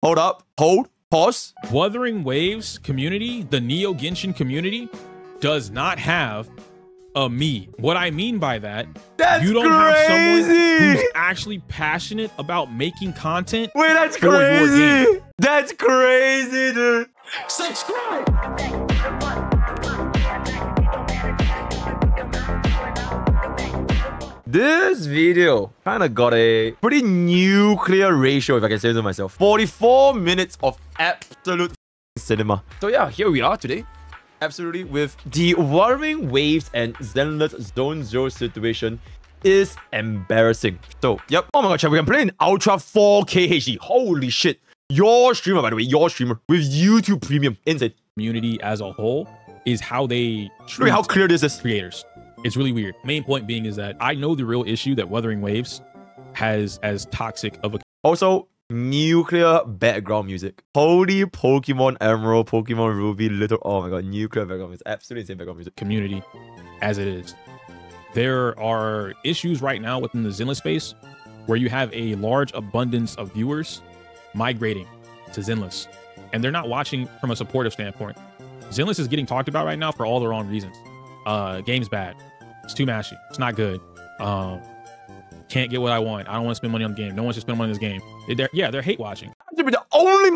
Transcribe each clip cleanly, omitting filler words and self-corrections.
Hold up. Hold. Pause. Wuthering Waves community, the Neo Genshin community, does not have a me. What I mean by that, you don't have someone who's actually passionate about making content. Wait, that's for your crazy. game. That's crazy, dude. Subscribe! This video kind of got a pretty nuclear ratio, if I can say so myself. 44 minutes of absolute cinema. So yeah, here we are today. Absolutely, with the Wuthering Waves and Zenless Zone Zero situation is embarrassing. So, yep. Oh my god, chat, we can play in Ultra 4K HD. Holy shit. Your streamer, by the way, your streamer with YouTube Premium. Insane. Community as a whole is how they treat Look at how clear this is. creators. It's really weird. Main point being is that I know the real issue that Wuthering Waves has as toxic of a Also, nuclear background music. Holy Pokemon Emerald, Pokemon Ruby, little. Oh my god, nuclear background music. Absolutely insane background music. community as it is. There are issues right now within the Zenless space where you have a large abundance of viewers migrating to Zenless, and they're not watching from a supportive standpoint. Zenless is getting talked about right now for all the wrong reasons. Game's bad. It's too mashy. It's not good. Can't get what I want. I don't want to spend money on the game. No one should spend money on this game. They're hate watching. To be the only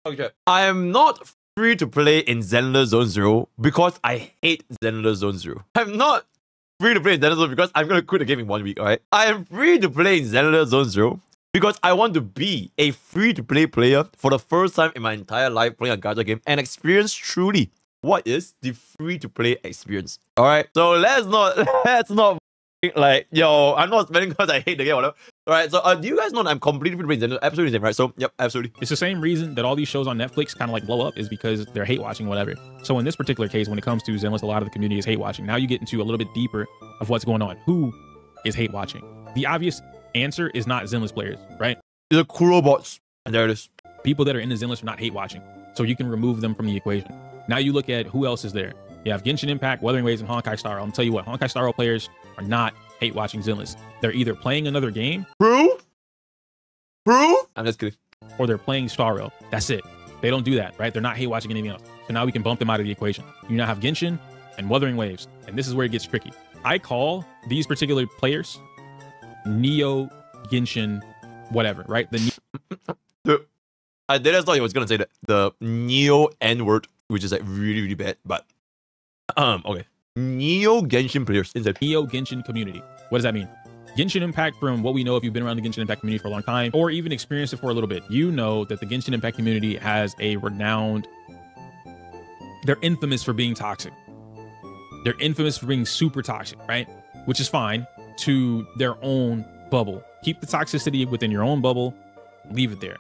okay. I am not free to play in Zenless Zone Zero because I hate Zenless Zone Zero. I'm not free to play in Zenless Zone because I'm gonna quit the game in 1 week, alright? I am free to play in Zenless Zone Zero because I want to be a free-to-play player for the first time in my entire life playing a gacha game and experience truly what is the free-to-play experience. Alright, so let's not like, yo, I'm not spending because I hate the game or whatever. Alright, so do you guys know that I'm completely free to play Zenless? Absolutely same, right? So, yep, absolutely. It's the same reason that all these shows on Netflix kind of like blow up is because they're hate watching whatever. So in this particular case, when it comes to Zenless, a lot of the community is hate watching. Now you get into a little bit deeper of what's going on. Who is hate watching? The obvious answer is not Zenless players, right? The Kuro bots. And there it is. People that are in the Zenless are not hate watching, so you can remove them from the equation. Now you look at who else is there. You have Genshin Impact, Wuthering Waves, and Honkai Star Rail. I'm gonna tell you what, Honkai Star Rail players are not hate watching Zenless. They're either playing another game, Proof? I'm just kidding. or they're playing Star Rail. That's it. They don't do that, right? They're not hate watching anything else. So now we can bump them out of the equation. You now have Genshin and Wuthering Waves, and this is where it gets tricky. I call these particular players Neo Genshin whatever, right? I did thought he was gonna say that the Neo N word, which is like really, really bad. But okay. Neo Genshin players instead. Neo Genshin community. What does that mean? Genshin Impact, from what we know, if you've been around the Genshin Impact community for a long time, or even experienced it for a little bit, you know that the Genshin Impact community has a renowned. They're infamous for being toxic. They're infamous for being super toxic, right? Which is fine to their own bubble. Keep the toxicity within your own bubble. Leave it there.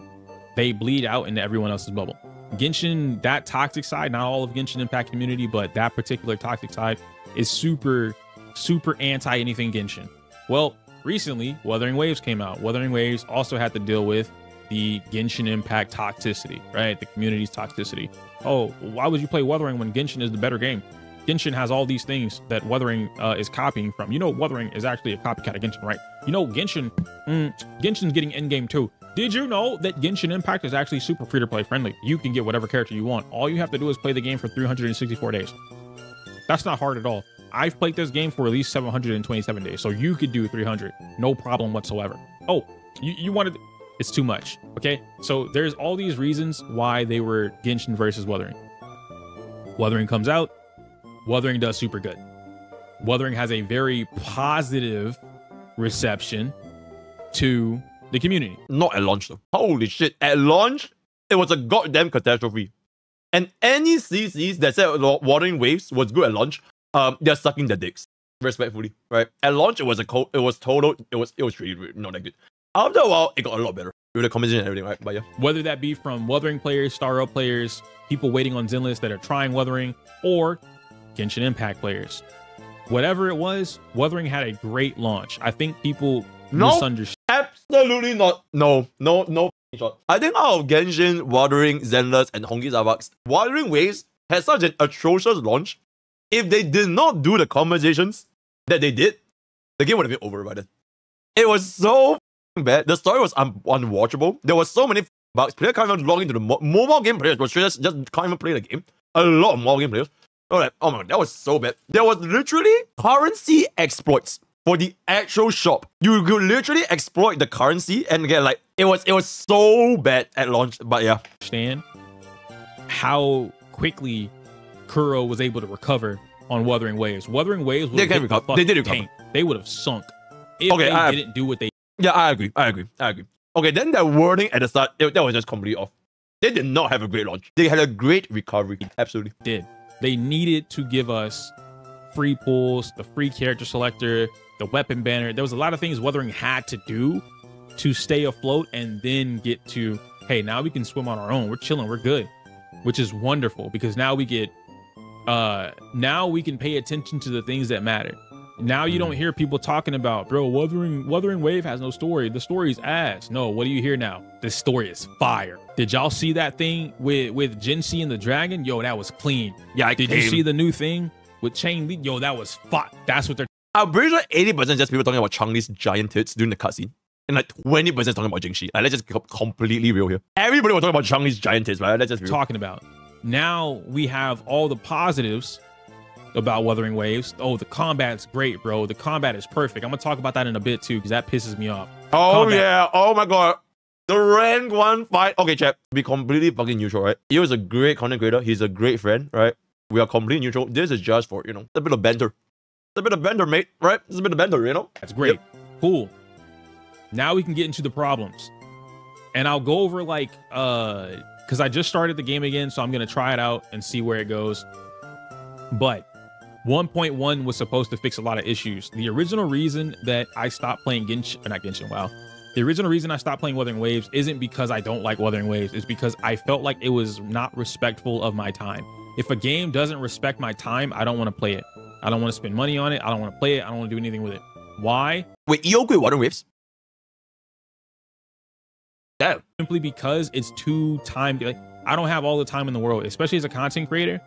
They bleed out into everyone else's bubble. Genshin, that toxic side, not all of Genshin Impact community, but that particular toxic side is super, super anti anything Genshin. Well, recently, Wuthering Waves came out. Wuthering Waves also had to deal with the Genshin Impact toxicity, right? The community's toxicity. Oh, why would you play Wuthering when Genshin is the better game? Genshin has all these things that Wuthering is copying from. You know, Wuthering is actually a copycat of Genshin, right? You know, Genshin's getting endgame too. Did you know that Genshin Impact is actually super free-to-play friendly? You can get whatever character you want. All you have to do is play the game for 364 days. That's not hard at all. I've played this game for at least 727 days, so you could do 300. No problem whatsoever. Oh, you wanted... It's too much, okay? So there's all these reasons why they were Genshin versus Wuthering. Wuthering comes out. Wuthering does super good. Wuthering has a very positive reception to the community. Not at launch though. Holy shit. At launch, it was a goddamn catastrophe. And any CCs that said Wuthering Waves was good at launch, they're sucking their dicks. Respectfully, right? At launch, it was really not that good. After a while, it got a lot better. With the composition and everything, right? But yeah. Whether that be from Wuthering players, Star Rail players, people waiting on Zenless that are trying Wuthering, or Genshin Impact players. Whatever it was, Wuthering had a great launch. I think people misunderstood. Absolutely not. No. I think out of Genshin, Wuthering, Zenless, and Honkai Starbucks, Wuthering Waves had such an atrocious launch. If they did not do the conversations that they did, the game would have been over by then. It was so bad. The story was unwatchable. There was so many bugs. Players can't even log into the mobile game players were just can't even play the game. A lot of mobile game players. Oh, like, oh my god, that was so bad. There was literally currency exploits for the actual shop. You could literally exploit the currency and get like it was so bad at launch. But yeah, understand how quickly Kuro was able to recover on Wuthering Waves. Wuthering Waves would have recover. They did recover. They would have sunk if they didn't do what they. Yeah, I agree. Okay, then that wording at the start, that was just completely off. They did not have a great launch. They had a great recovery. Absolutely did. They needed to give us free pulls, the free character selector, the weapon banner. There was a lot of things Wuthering had to do to stay afloat and then get to, hey, now we can swim on our own. We're chilling. We're good, which is wonderful because now we get, now we can pay attention to the things that matter. Now you don't hear people talking about, bro, Wuthering Wave has no story. The story's ass. No, what do you hear now? This story is fire. Did y'all see that thing with Jinxie and the dragon? Yo, that was clean. Yeah, Did you see the new thing with Chain Li? Yo, that was fire. That's what they're. I'm pretty sure 80% just people talking about Chang-Li's giant tits during the cutscene. And like 20% talking about Jinxie. Like, let's just be completely real here. Everybody was talking about Chang-Li's giant tits, right? Let's just be real. Talking about. Now we have all the positives about Wuthering Waves. Oh, the combat's great, bro. The combat is perfect. I'm gonna talk about that in a bit too, because that pisses me off. Oh yeah. Oh my god. The rank 1 fight. Okay, chat. Be completely fucking neutral, right? He was a great content creator. He's a great friend, right? We are completely neutral. This is just for, you know, a bit of banter. It's a bit of banter, mate, right? It's a bit of banter, you know? That's great. Yep. Cool. Now we can get into the problems. And I'll go over like, because I just started the game again, so I'm gonna try it out and see where it goes. But 1.1 was supposed to fix a lot of issues. The original reason that I stopped playing WoW. The original reason I stopped playing Wuthering Waves isn't because I don't like Wuthering Waves. It's because I felt like it was not respectful of my time. If a game doesn't respect my time, I don't want to play it. I don't want to spend money on it. I don't want to play it. I don't want to do anything with it. Why? Wait, you okay with Wuthering Waves? Yeah. Simply because it's too time. Like, I don't have all the time in the world, especially as a content creator.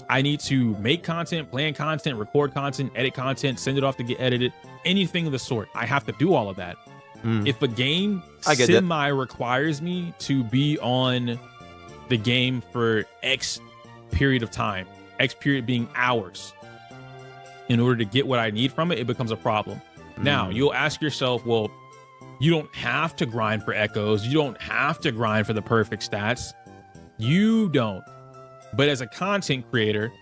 I need to make content, plan content, record content, edit content, send it off to get edited, anything of the sort. I have to do all of that. If a game semi requires me to be on the game for X period of time, X period being hours, in order to get what I need from it, it becomes a problem. Now, you'll ask yourself, well, you don't have to grind for echoes. You don't have to grind for the perfect stats. You don't. But as a content creator,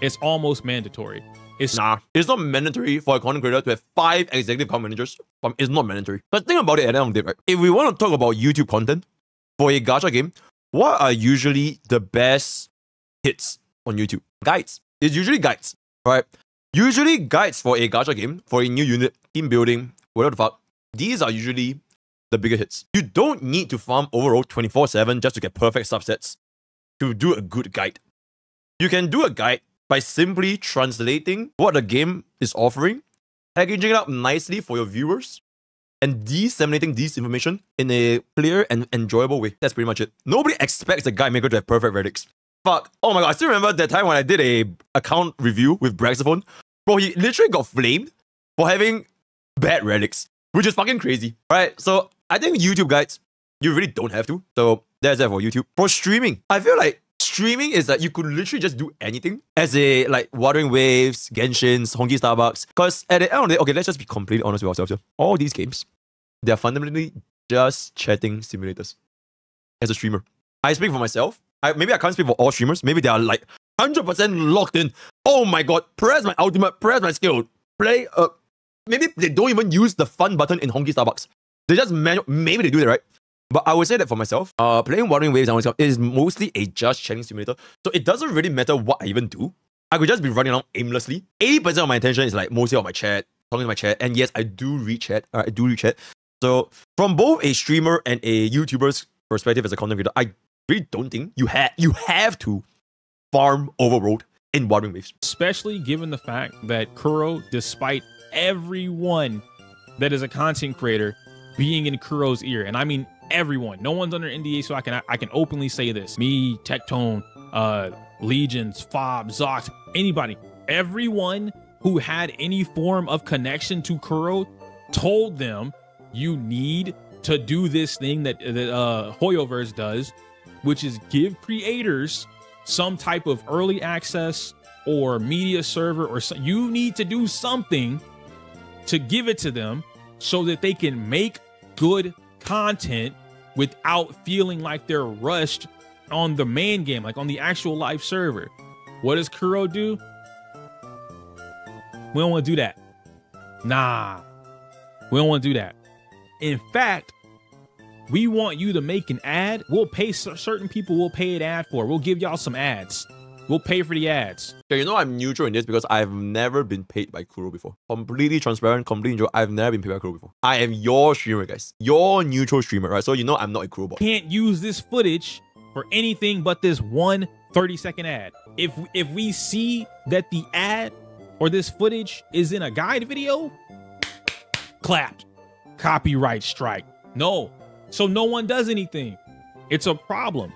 it's almost mandatory. It's not mandatory for a content creator to have 5 executive account managers. It's not mandatory. But think about it at the end of the day, right? If we want to talk about YouTube content for a gacha game, what are usually the best hits on YouTube? Guides. It's usually guides, right? Usually guides for a gacha game, for a new unit, team building, whatever the fuck. These are usually the bigger hits. You don't need to farm overall 24/7 just to get perfect subsets to do a good guide. You can do a guide by simply translating what the game is offering, packaging it up nicely for your viewers, and disseminating this information in a clear and enjoyable way. That's pretty much it. Nobody expects a guide maker to have perfect relics. Fuck. Oh my god, I still remember that time when I did a account review with Braxophone. Bro, he literally got flamed for having bad relics, which is fucking crazy, right? So I think YouTube guides, you really don't have to. So that's that for YouTube. For streaming, I feel like streaming is that you could literally just do anything as a like Wuthering Waves, Genshin's, Honkai Starbucks. Because at the end of the day, okay, let's just be completely honest with ourselves here. All these games, they're fundamentally just chatting simulators. As a streamer, I speak for myself. Maybe I can't speak for all streamers. Maybe they are like 100% locked in. Oh my god, press my ultimate, press my skill, play. Maybe they don't even use the fun button in Honkai Starbucks. They just maybe they do that, right? But I would say that for myself, playing Wuthering Waves is mostly a just chatting simulator. So it doesn't really matter what I even do. I could just be running around aimlessly. 80% of my attention is like mostly on my chat, talking to my chat. And yes, I do read chat. I do read chat. So from both a streamer and a YouTuber's perspective as a content creator, I really don't think you have to farm overworld in Wuthering Waves. Especially given the fact that Kuro, despite everyone that is a content creator being in Kuro's ear, and I mean everyone, no one's under NDA, so I can openly say this. Me, Tectone, Legions, Fob, Zox, anybody, everyone who had any form of connection to Kuro told them you need to do this thing that Hoyoverse does, which is give creators some type of early access or media server, or you need to do something to give it to them so that they can make good content without feeling like they're rushed on the main game, like on the actual live server. What does Kuro do? We don't want to do that. Nah, we don't want to do that. In fact, we want you to make an ad. We'll pay certain people, we'll pay an ad for. We'll give y'all some ads. We'll pay for the ads. Okay, you know I'm neutral in this because I've never been paid by Kuro before. Completely transparent, completely neutral. I've never been paid by Kuro before. I am your streamer, guys. Your neutral streamer, right? So you know I'm not a Kuro bot. Can't use this footage for anything but this one 30-second ad. If we see that the ad or this footage is in a guide video, clapped. Copyright strike. No. So no one does anything. It's a problem.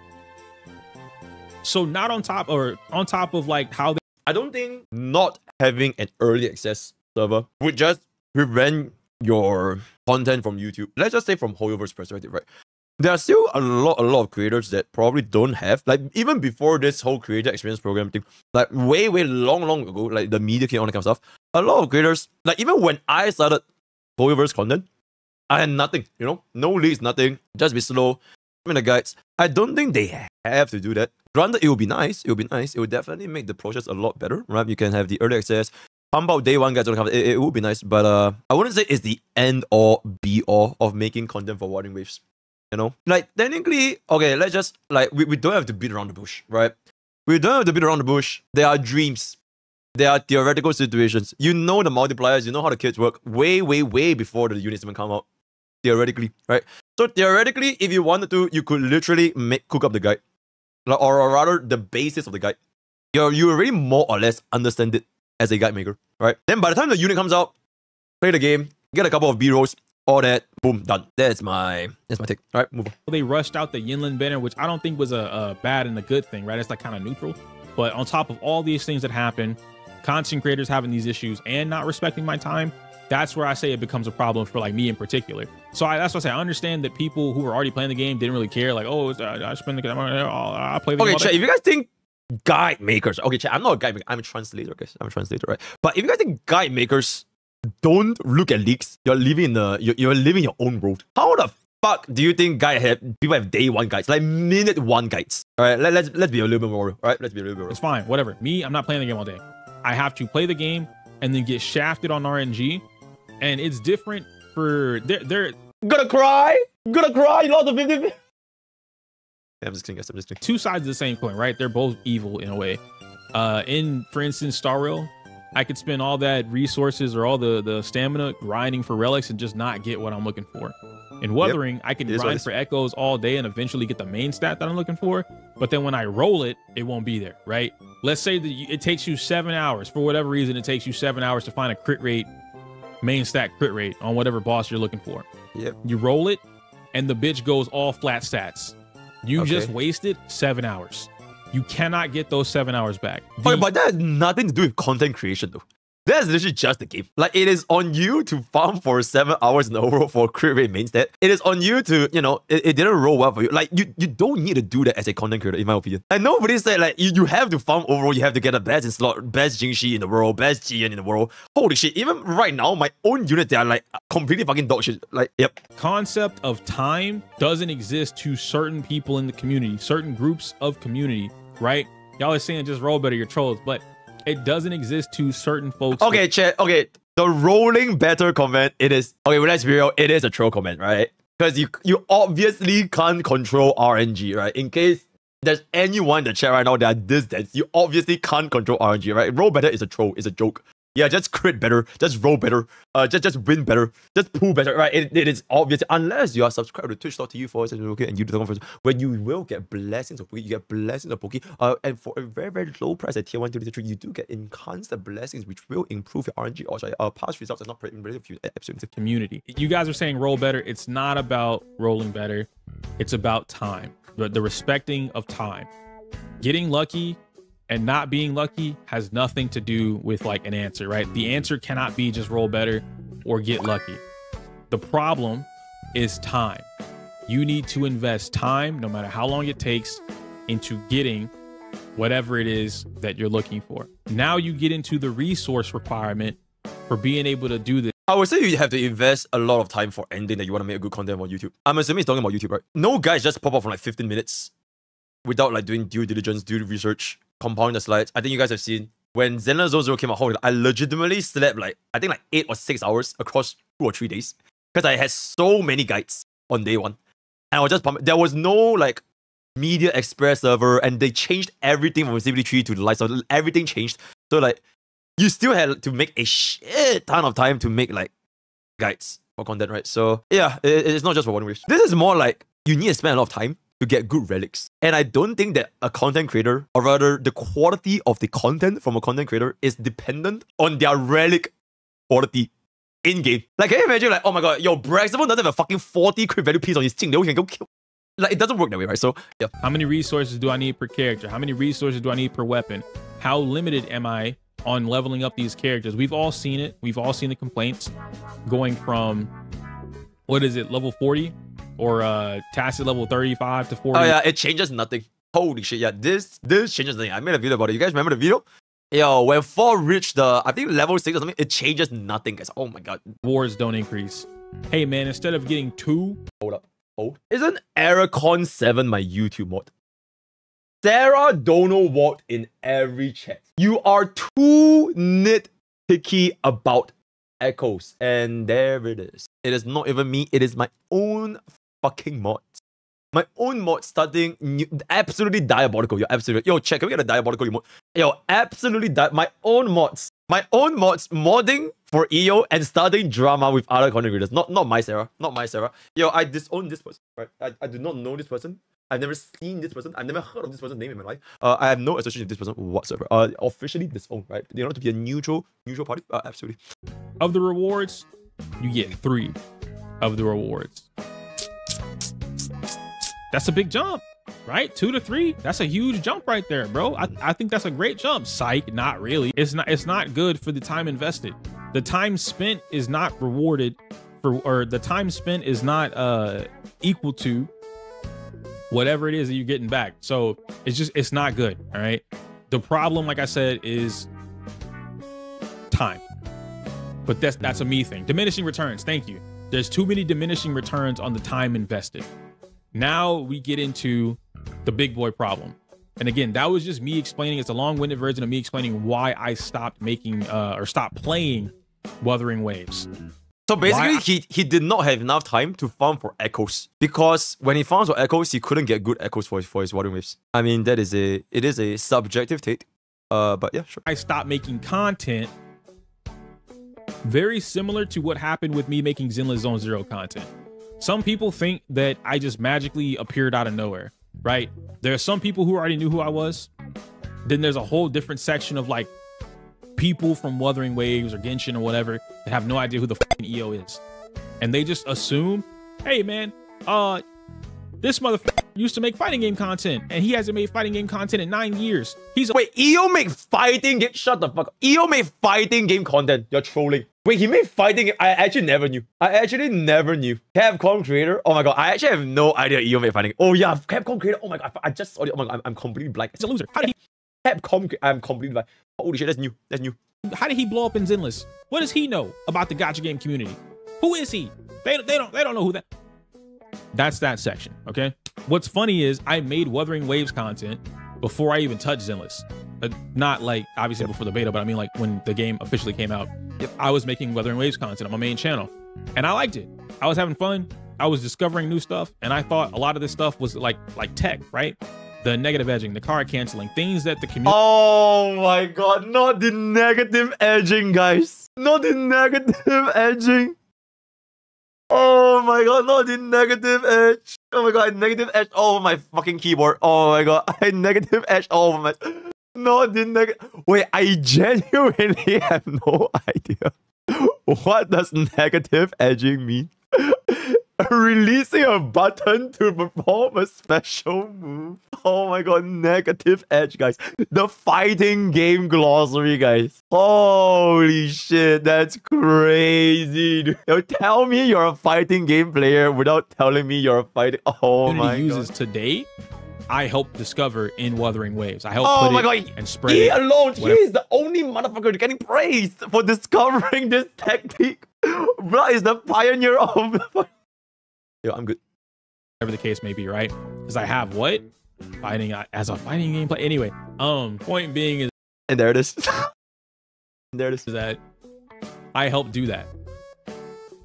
So not on top of like how they, I don't think not having an early access server would just prevent your content from YouTube. Let's just say from Hoyover's perspective, right? There are still a lot of creators that probably don't have, like even before this whole creator experience program thing, like way long ago, like the media came on, that kind of stuff. A lot of creators, like even when I started Hoyover's content, I had nothing, you know, no leads, nothing, just be slow. In the guides, I don't think they have to do that. Granted, it would be nice. It would be nice. It would definitely make the process a lot better, right? You can have the early access, pump out day one guides. It would be nice, but I wouldn't say it's the end or be all of making content for Wuthering Waves. You know, like technically, okay, let's just like we don't have to beat around the bush, right? We don't have to beat around the bush. There are dreams. There are theoretical situations. You know the multipliers. You know how the kids work way before the units even come out. Theoretically, right? So theoretically, if you wanted to, you could literally cook up the guide, or rather the basis of the guide. You already more or less understand it as a guide maker, right? Then by the time the unit comes out, play the game, get a couple of B-rolls, all that, boom, done. That's my take. All right, move on. They rushed out the Yinland banner, which I don't think was a bad and a good thing, right? It's like kind of neutral. But on top of all these things that happen, content creators having these issues and not respecting my time, that's where I say it becomes a problem for like me in particular. So that's why I say I understand that people who were already playing the game didn't really care. Like, oh, I spend the game, I play the game. Okay, chat, if you guys think guide makers, okay, chat, I'm not a guide maker, I'm a translator, guys. I'm a translator, right? But if you guys think guide makers don't look at leaks, you're living in you're living your own world. How the fuck do you think people have day one guides, like minute one guides? All right, let's be a little bit more real. All right, let's be a little bit more real. It's fine, whatever. Me, I'm not playing the game all day. I have to play the game and then get shafted on RNG. And it's different for they're gonna cry, you lost the 50. Yeah, I'm just kidding, guys. I'm just kidding. Two sides of the same coin, right? They're both evil in a way. For instance, Star Rail, I could spend all that resources or all the stamina grinding for relics and just not get what I'm looking for. In Wuthering, I can grind for echoes all day and eventually get the main stat that I'm looking for. But then when I roll it, it won't be there, right? Let's say that it takes you 7 hours. For whatever reason, it takes you 7 hours to find a crit rate, main stat crit rate on whatever boss you're looking for. Yep. You roll it and the bitch goes all flat stats. You just wasted 7 hours. You cannot get those 7 hours back. Okay, but that has nothing to do with content creation though. That's literally just the game. Like, it is on you to farm for 7 hours in the overall for crit rate main stat. It is on you to, you know, it didn't roll well for you. Like, you don't need to do that as a content creator, in my opinion. And nobody said, like, you have to farm overall, you have to get the best in slot, best Jingxi in the world, best Jian in the world. Holy shit, even right now, my own unit, they are, like, completely fucking dog shit. Like, yep. Concept of time doesn't exist to certain people in the community, certain groups of community, right? Y'all are saying just roll better, you're trolls, but it doesn't exist to certain folks. Okay, chat. Okay, the rolling better comment, it is... Okay, well, let's be real. It is a troll comment, right? Because you obviously can't control RNG, right? In case there's anyone in the chat right now that are this dense, you obviously can't control RNG, right? Roll better is a troll. It's a joke. Yeah, just crit better, just roll better, just win better, just pull better, right? It is obvious, unless you are subscribed to twitch.tv and you do the conference, when you will get blessings of Pokke, you get blessings of Pokke, and for a very low price at tier 1, 2, 3, you do get enhanced blessings, which will improve your RNG or past results are not related to absolutely community. You guys are saying roll better. It's not about rolling better. It's about time, the respecting of time. Getting lucky and not being lucky has nothing to do with like an answer, right? The answer cannot be just roll better or get lucky. The problem is time. You need to invest time, no matter how long it takes, into getting whatever it is that you're looking for. Now you get into the resource requirement for being able to do this. I would say you have to invest a lot of time for anything that you want to make a good content on YouTube. I'm assuming he's talking about YouTube, right? No guys just pop up for like 15 minutes without like doing due diligence, due research, compounding the slides. I think you guys have seen when Zenless Zone Zero came out, I legitimately slept like, I think like 8 or 6 hours across 2 or 3 days because I had so many guides on day one. And I was just pumped. There was no like Media Express server, and they changed everything from CBD3 to the light, so everything changed. So like, you still had to make a shit ton of time to make like guides for content, right? So yeah, it's not just for Wuthering Waves. This is more like you need to spend a lot of time to get good relics. And I don't think that a content creator, or rather the quality of the content from a content creator, is dependent on their relic quality in-game. Like, can you imagine like, oh my god, yo, Braxton doesn't have a fucking 40 crit value piece on his Ching, we can go kill. Like, it doesn't work that way, right? So yeah. How many resources do I need per character? How many resources do I need per weapon? How limited am I on leveling up these characters? We've all seen it. We've all seen the complaints going from, what is it, level 40 or Tacit level 35 to 40. Oh yeah, it changes nothing. Holy shit, yeah, this changes nothing. I made a video about it. You guys remember the video? Yo, when 4 reached the, I think level 6 or something, it changes nothing, guys. Oh my god. Wars don't increase. Hey man, instead of getting 2. Hold up. Hold. Isn't Errorcon 7 my YouTube mod? Sarah Dono walked in every chat. You are too nitpicky about echoes. And there it is. It is not even me. It is my own fucking mod. My own mod starting new, absolutely diabolical. Yo, absolutely. Yo, check. Can we get a diabolical emote? Yo, absolutely. My own mods. My own mods modding for EO and starting drama with other content creators. Not my Sarah. Not my Sarah. Yo, I disown this person. Right? I do not know this person. I've never seen this person. I've never heard of this person's name in my life. I have no association with this person whatsoever. Officially disowned, right? You don't have to be a neutral party. Absolutely. Of the rewards, you get 3 of the rewards. That's a big jump, right? 2 to 3. That's a huge jump right there, bro. I think that's a great jump. Psych, not really. It's not good for the time invested. The time spent is not rewarded for, or the time spent is not equal to whatever it is that you're getting back. So it's not good. All right. The problem, like I said, is time. But that's a me thing. Diminishing returns. Thank you. There's too many diminishing returns on the time invested. Now we get into the big boy problem. And again, that was just me explaining. It's a long-winded version of me explaining why I stopped making or stopped playing Wuthering Waves. So basically, he did not have enough time to farm for echoes, because when he farms for echoes, he couldn't get good echoes for his Wuthering Waves. I mean, it is a subjective take. But yeah, sure. I stopped making content very similar to what happened with me making Zenless Zone Zero content. Some people think that I just magically appeared out of nowhere, right? There are some people who already knew who I was. Then there's a whole different section of like people from Wuthering Waves or Genshin or whatever that have no idea who the fucking EO is. And they just assume, hey man, this motherfucker used to make fighting game content and he hasn't made fighting game content in 9 years. Wait, EO make fighting game? Shut the fuck up. EO made fighting game content. You're trolling. Wait, he made fighting game? I actually never knew. Capcom creator? Oh my god, I actually have no idea EO made fighting. Oh yeah, Capcom creator. Oh my god, I just saw it. Oh my god, I'm completely blank. It's a loser. How did he? Capcom, I'm completely blank. Holy shit, that's new. That's new. How did he blow up in Zenless? What does he know about the gacha game community? Who is he? They don't know who that. That's that section, okay? What's funny is I made Wuthering Waves content before I even touched Zenless. Not like obviously before the beta, but I mean like when the game officially came out. I was making Wuthering Waves content on my main channel, and I liked it. I was having fun. I was discovering new stuff, and I thought a lot of this stuff was like tech, right? The negative edging, the card canceling, things that the community. Oh my god, not the negative edging, guys. Not the negative edging. Oh my god, not the negative edge. Oh my god, I negative edge all over my fucking keyboard. Oh my god, I negative edge all over my... Not the negative... Wait, I genuinely have no idea. What does negative edging mean? Releasing a button to perform a special move. Oh my god, negative edge, guys. The fighting game glossary, guys. Holy shit, that's crazy, dude. Yo, tell me you're a fighting game player without telling me you're a fighting... Oh my god. Uses today, I helped discover in Wuthering Waves. I helped oh put my it god. and spread He it. alone, he is the only motherfucker getting praised for discovering this technique. Bro is the pioneer of the... Yo, I'm good. Whatever the case may be, right? Because I have what? Fighting as a fighting gameplay. Anyway, point being is... And there it is. And there it is. That I helped do that.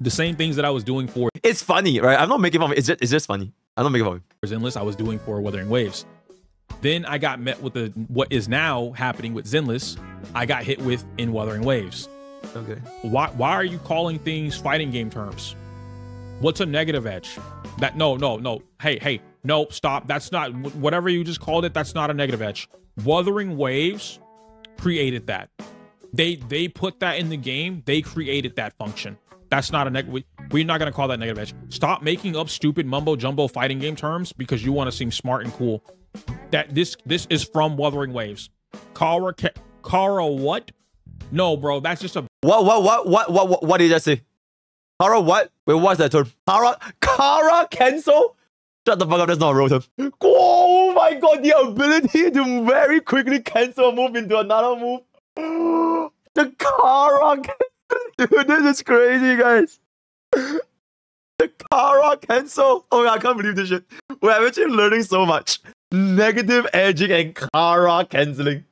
The same things that I was doing for... It's funny, right? I'm not making fun of it. It's just funny. I'm not making fun of it. Zenless, I was doing for Wuthering Waves. Then I got met with what is now happening with Zenless. I got hit with in Wuthering Waves. Okay. Why are you calling things fighting game terms? What's a negative edge? That no. Hey, no, stop. That's not whatever you just called it. That's not a negative edge. Wuthering Waves created that. They put that in the game. They created that function. That's not a negative. We're not gonna call that negative edge. Stop making up stupid mumbo jumbo fighting game terms because you want to seem smart and cool. That this is from Wuthering Waves. Kara what? No, bro, that's just a... What did I say? Kara what? Wait, what's that term? Kara cancel? Shut the fuck up, that's not a real term. Oh my god, the ability to very quickly cancel a move into another move. The Kara cancel. Dude, this is crazy, guys. The Kara cancel. Oh, I can't believe this shit. We're actually learning so much. Negative edging and Kara canceling.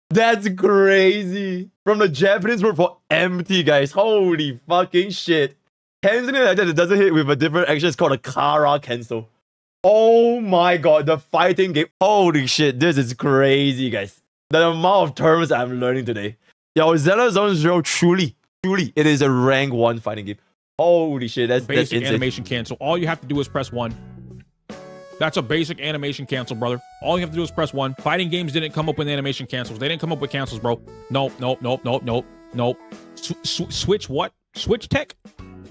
That's crazy. From the Japanese word for empty, guys. Holy fucking shit. Canceling like that, it doesn't hit with a different action. It's called a Kara cancel. Oh my god, the fighting game. Holy shit, this is crazy, guys. The amount of terms I'm learning today. Yo, Zenless Zone Zero, truly, it is a rank 1 fighting game. Holy shit, that's basic insane. Animation cancel. All you have to do is press 1. That's a basic animation cancel, brother. All you have to do is press 1. Fighting games didn't come up with animation cancels. They didn't come up with cancels, bro. Nope. Switch what? Switch tech?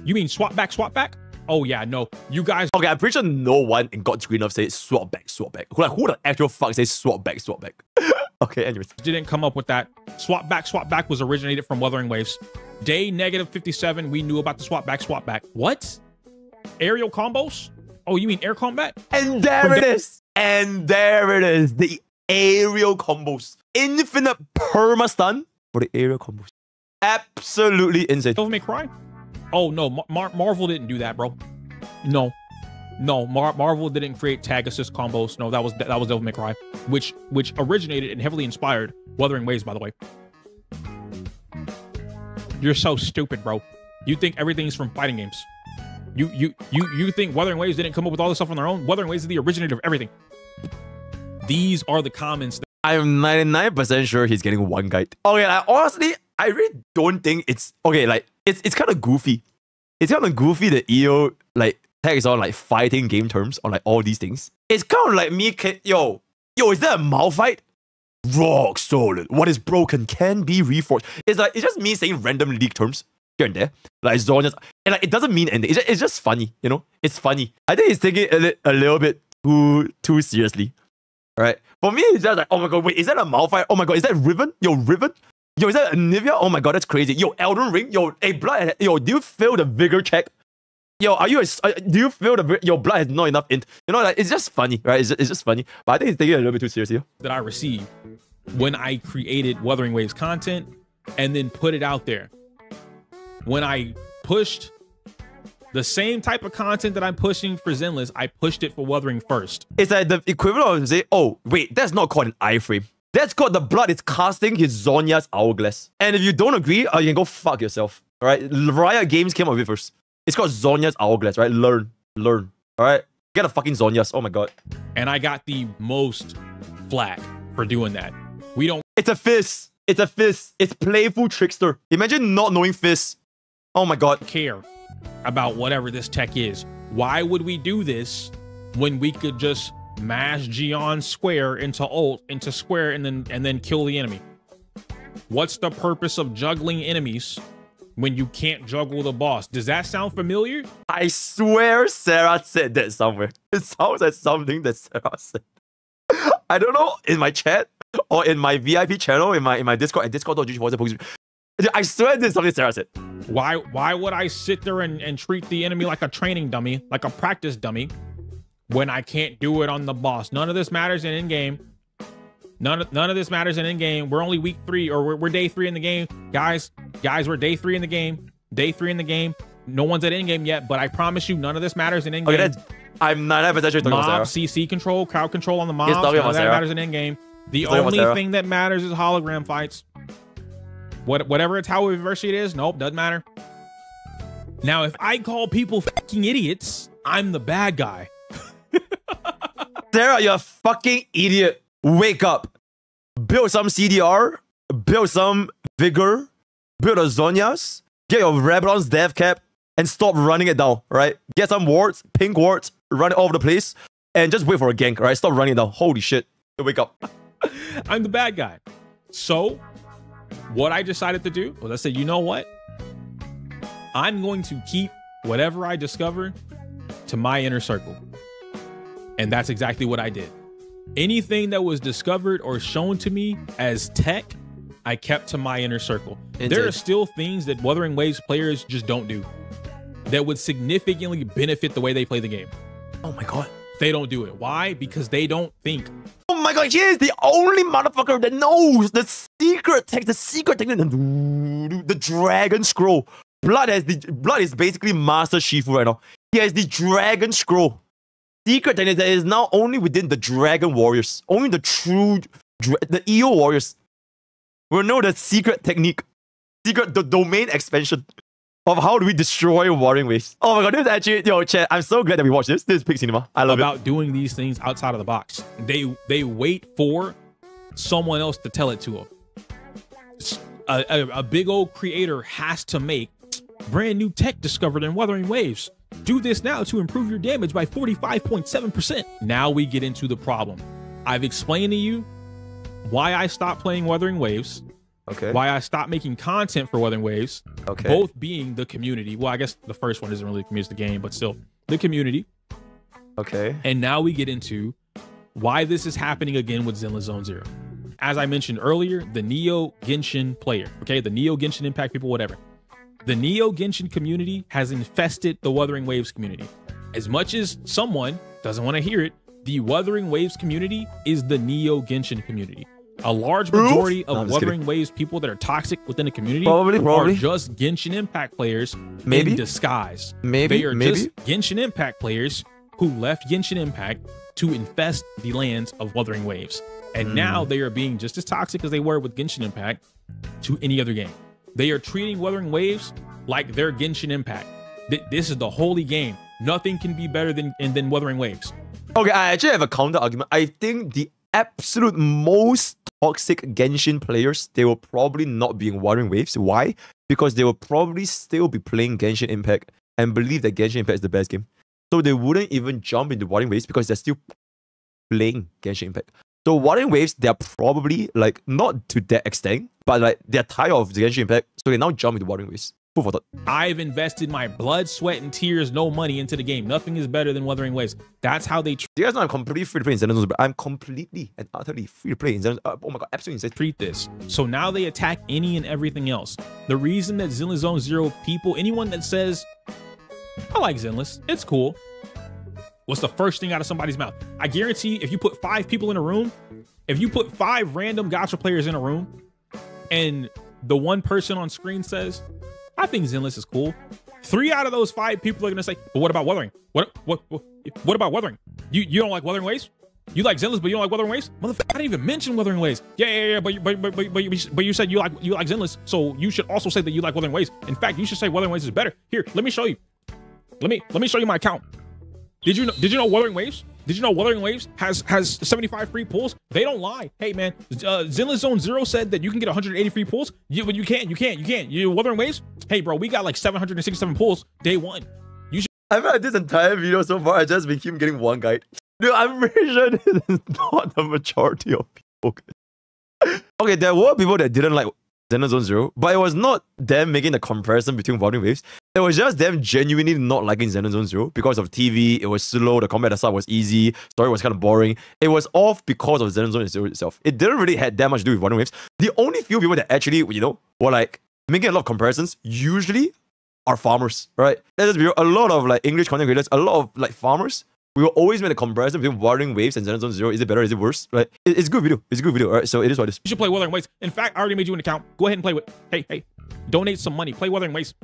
You mean swap back? Oh yeah, no. You guys... Okay, I'm pretty sure no one in God's green earth says swap back. Who the actual fuck says swap back? Okay, anyways. Didn't come up with that. Swap back was originated from Wuthering Waves. Day -57, we knew about the swap back. What? Aerial combos? Oh, you mean air combat? And there it is. The aerial combos. Infinite perma stun for the aerial combos. Absolutely insane. Devil May Cry? Oh no, Marvel didn't do that, bro. No, Marvel didn't create tag assist combos. No, that was Devil May Cry, which originated and heavily inspired Wuthering Waves, by the way. You're so stupid, bro. You think everything's from fighting games. You think Wuthering Waves didn't come up with all this stuff on their own? Wuthering Waves is the originator of everything. These are the comments. I'm 99% sure he's getting one guide. Okay, honestly, I really don't think it's... Okay, like, it's kind of goofy. It's kind of goofy that EO, like, tags on, like, fighting game terms on, like, all these things. It's kind of like me... Yo, is that a Malphite? Rock solid. What is broken can be reforged. It's like, it's just me saying random league terms here and there. Like, Zonia's... And, like, it doesn't mean anything. It's just funny, you know? It's funny. I think he's taking it a little bit too seriously. Right? For me, it's just like, oh my god, wait, is that a Malphite? Oh my god, is that Riven? Yo, Riven? Yo, is that a Nivea? Oh my god, that's crazy. Yo, Elden Ring? Yo, hey, Blood, yo, do you feel the vigor check? Yo, do you feel your blood has not enough int? You know, like, it's just funny, right? It's just funny. But I think he's taking it a little bit too seriously. That I received when I created Wuthering Waves content and then put it out there. When I pushed the same type of content that I'm pushing for Zenless, I pushed it for Wuthering first. It's like the equivalent of say, oh, wait, that's not called an iframe. That's called the blood is casting his Zonia's hourglass. And if you don't agree, you can go fuck yourself. All right? Riot Games came up with it first. It's called Zonia's hourglass, right? Learn. All right? Get a fucking Zonia's. Oh my god. And I got the most flack for doing that. We don't... It's a fizz. It's playful trickster. Imagine not knowing fizz. Oh my god. Care about whatever this tech is. Why would we do this when we could just mash Gion square into ult into square and then kill the enemy? What's the purpose of juggling enemies when you can't juggle the boss. Does that sound familiar? I swear Sarah said that somewhere. It sounds like something that Sarah said. I don't know, in my chat or in my VIP channel, in my Discord, at discord.gg. I swear this is something Sarah said. Why would I sit there and treat the enemy like a training dummy, like a practice dummy, when I can't do it on the boss? None of this matters in in-game. None of this matters in in-game. We're only week 3, or we're day 3 in the game. Guys, we're day 3 in the game. Day 3 in the game. No one's at in-game yet, but I promise you, none of this matters in in-game. Okay, I'm 99% sure talking about Sarah. CC control, crowd control on the mobs. None of that matters in in-game. The only thing that matters is hologram fights. Whatever Tower of Adversity it is, nope, doesn't matter. Now, if I call people fucking idiots, I'm the bad guy. Sarah, you're a fucking idiot. Wake up. Build some CDR. Build some Vigor. Build a Zonias. Get your Rabadon's death cap and stop running it down, right? Get some wards, pink wards, run it all over the place, and just wait for a gank, right? Stop running it down. Holy shit. Wake up. I'm the bad guy. So, what I decided to do was I said, you know what? I'm going to keep whatever I discover to my inner circle. And that's exactly what I did. Anything that was discovered or shown to me as tech, I kept to my inner circle. Indeed. There are still things that Wuthering Waves players just don't do that would significantly benefit the way they play the game. Oh my god. They don't do it. Why? Because they don't think. Oh my god, he is the only motherfucker that knows the secret tech, the dragon scroll. Blood is basically Master Shifu right now. He has the dragon scroll. Secret technique that is now only within the dragon warriors. Only the true, the EO warriors will know the secret technique. The domain expansion of how do we destroy Wuthering Waves. Oh my god, this is actually, yo, chat, I'm so glad that we watched this. This is Peak Cinema. I love it. About doing these things outside of the box. They wait for someone else to tell it to them. A big old creator has to make brand new tech discovered in Wuthering Waves. Do this now to improve your damage by 45.7%. Now we get into the problem. I've explained to you why I stopped playing Wuthering Waves. Okay. Why I stopped making content for Wuthering Waves. Okay. Both being the community. Well, I guess the first one isn't really the community, it's the game, but still the community. Okay. And now we get into why this is happening again with Zenless Zone Zero. As I mentioned earlier, the Neo Genshin player, okay? The Neo Genshin Impact people, whatever. The Neo Genshin community has infested the Wuthering Waves community. As much as someone doesn't want to hear it, the Wuthering Waves community is the Neo Genshin community. A large majority of Wuthering Waves people that are toxic within the community are just Genshin Impact players in disguise. They are just Genshin Impact players who left Genshin Impact to infest the lands of Wuthering Waves. And now they are being just as toxic as they were with Genshin Impact to any other game. They are treating Wuthering Waves like their Genshin Impact. This is the holy game. Nothing can be better than Wuthering Waves. Okay, I actually have a counter argument. I think the absolute most toxic Genshin players, they will probably not be in Wuthering Waves. Why? Because they will probably still be playing Genshin Impact and believe that Genshin Impact is the best game. So they wouldn't even jump into Wuthering Waves because they're still playing Genshin Impact. So Wuthering Waves, they're probably like not to that extent, but like they're tired of the Genshin Impact, so they now jump into Wuthering Waves. Food for thought. I've invested my blood, sweat, and tears, no money into the game. Nothing is better than Wuthering Waves. That's how they you guys know I'm completely free to play in Zenless Zone Zero. I'm completely and utterly free to play in Zenless. Oh my god, absolutely insane. Treat this. So now they attack any and everything else. The reason that Zenless Zone Zero people, anyone that says, I like Zenless, it's cool, what's the first thing out of somebody's mouth? I guarantee if you put 5 people in a room, if you put 5 random gacha players in a room, and the one person on screen says, I think Zenless is cool, 3 out of those 5 people are gonna say, but what about Wuthering? What about Wuthering? You don't like Wuthering Waves? You like Zenless, but you don't like Wuthering Waves? Motherfucker, I didn't even mention Wuthering Waves. Yeah, but you said you like Zenless, so you should also say that you like Wuthering Waves. In fact, you should say Wuthering Waves is better. Here, let me show you. Let me show you my account. Did you know Wuthering Waves? Did you know Wuthering Waves has 75 free pulls? They don't lie. Hey man, Zenless Zone Zero said that you can get 180 free pulls. You can't. You Wuthering Waves? Hey bro, we got like 767 pulls day 1. You should. I've had this entire video so far. I just been keep getting one guide. Dude, I'm pretty sure this is not the majority of people. Okay, there were people that didn't like Zenless Zone Zero, but it was not them making the comparison between Wuthering Waves. It was just them genuinely not liking Zenless Zone Zero because of TV. It was slow. The combat at the start was easy. Story was kind of boring. It was off because of Zenless Zone Zero itself. It didn't really have that much to do with Wuthering Waves. The only few people that actually, were like making a lot of comparisons usually are farmers, right? Let's be real. A lot of like English content creators, a lot of like farmers, we will always make a comparison between Wuthering Waves and Zenless Zone Zero. Is it better? Is it worse? Right? It's a good video. It's a good video. All right. So it is what it is. You should play Wuthering Waves. In fact, I already made you an account. Go ahead and play with. Hey, donate some money. Play Wuthering Waves.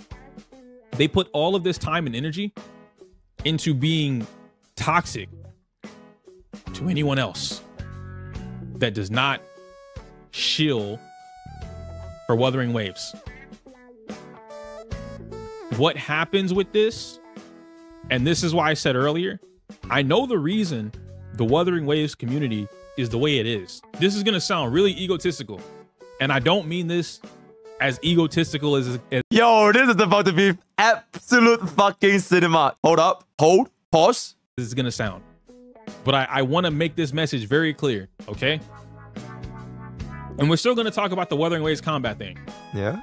They put all of this time and energy into being toxic to anyone else that does not shill for Wuthering Waves. What happens with this, and this is why I said earlier, I know the reason the Wuthering Waves community is the way it is. This is going to sound really egotistical, and I don't mean this as egotistical as Yo, this is about to be absolute fucking cinema. Hold up, hold, pause. This is going to sound, but I want to make this message very clear, okay? And we're still going to talk about the Wuthering Waves combat thing. Yeah.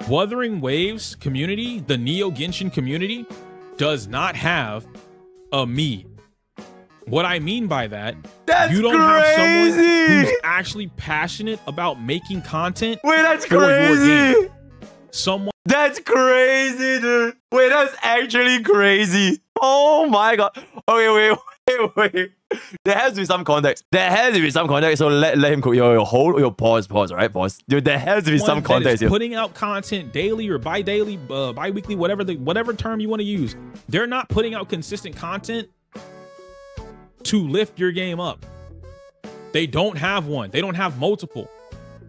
Wuthering Waves community, the Neo Genshin community, does not have a me. What I mean by that, you don't have someone who's actually passionate about making content. Wait, that's for crazy. Your game. Someone. That's crazy, dude. Wait, that's actually crazy. Oh my god. Okay, wait. There has to be some context. So let him go. Yo, hold your pause, all right, pause. Dude, there has to be some context. Putting out content daily or bi-daily, bi-weekly, whatever term you want to use. They're not putting out consistent content to lift your game up. They don't have one. They don't have multiple.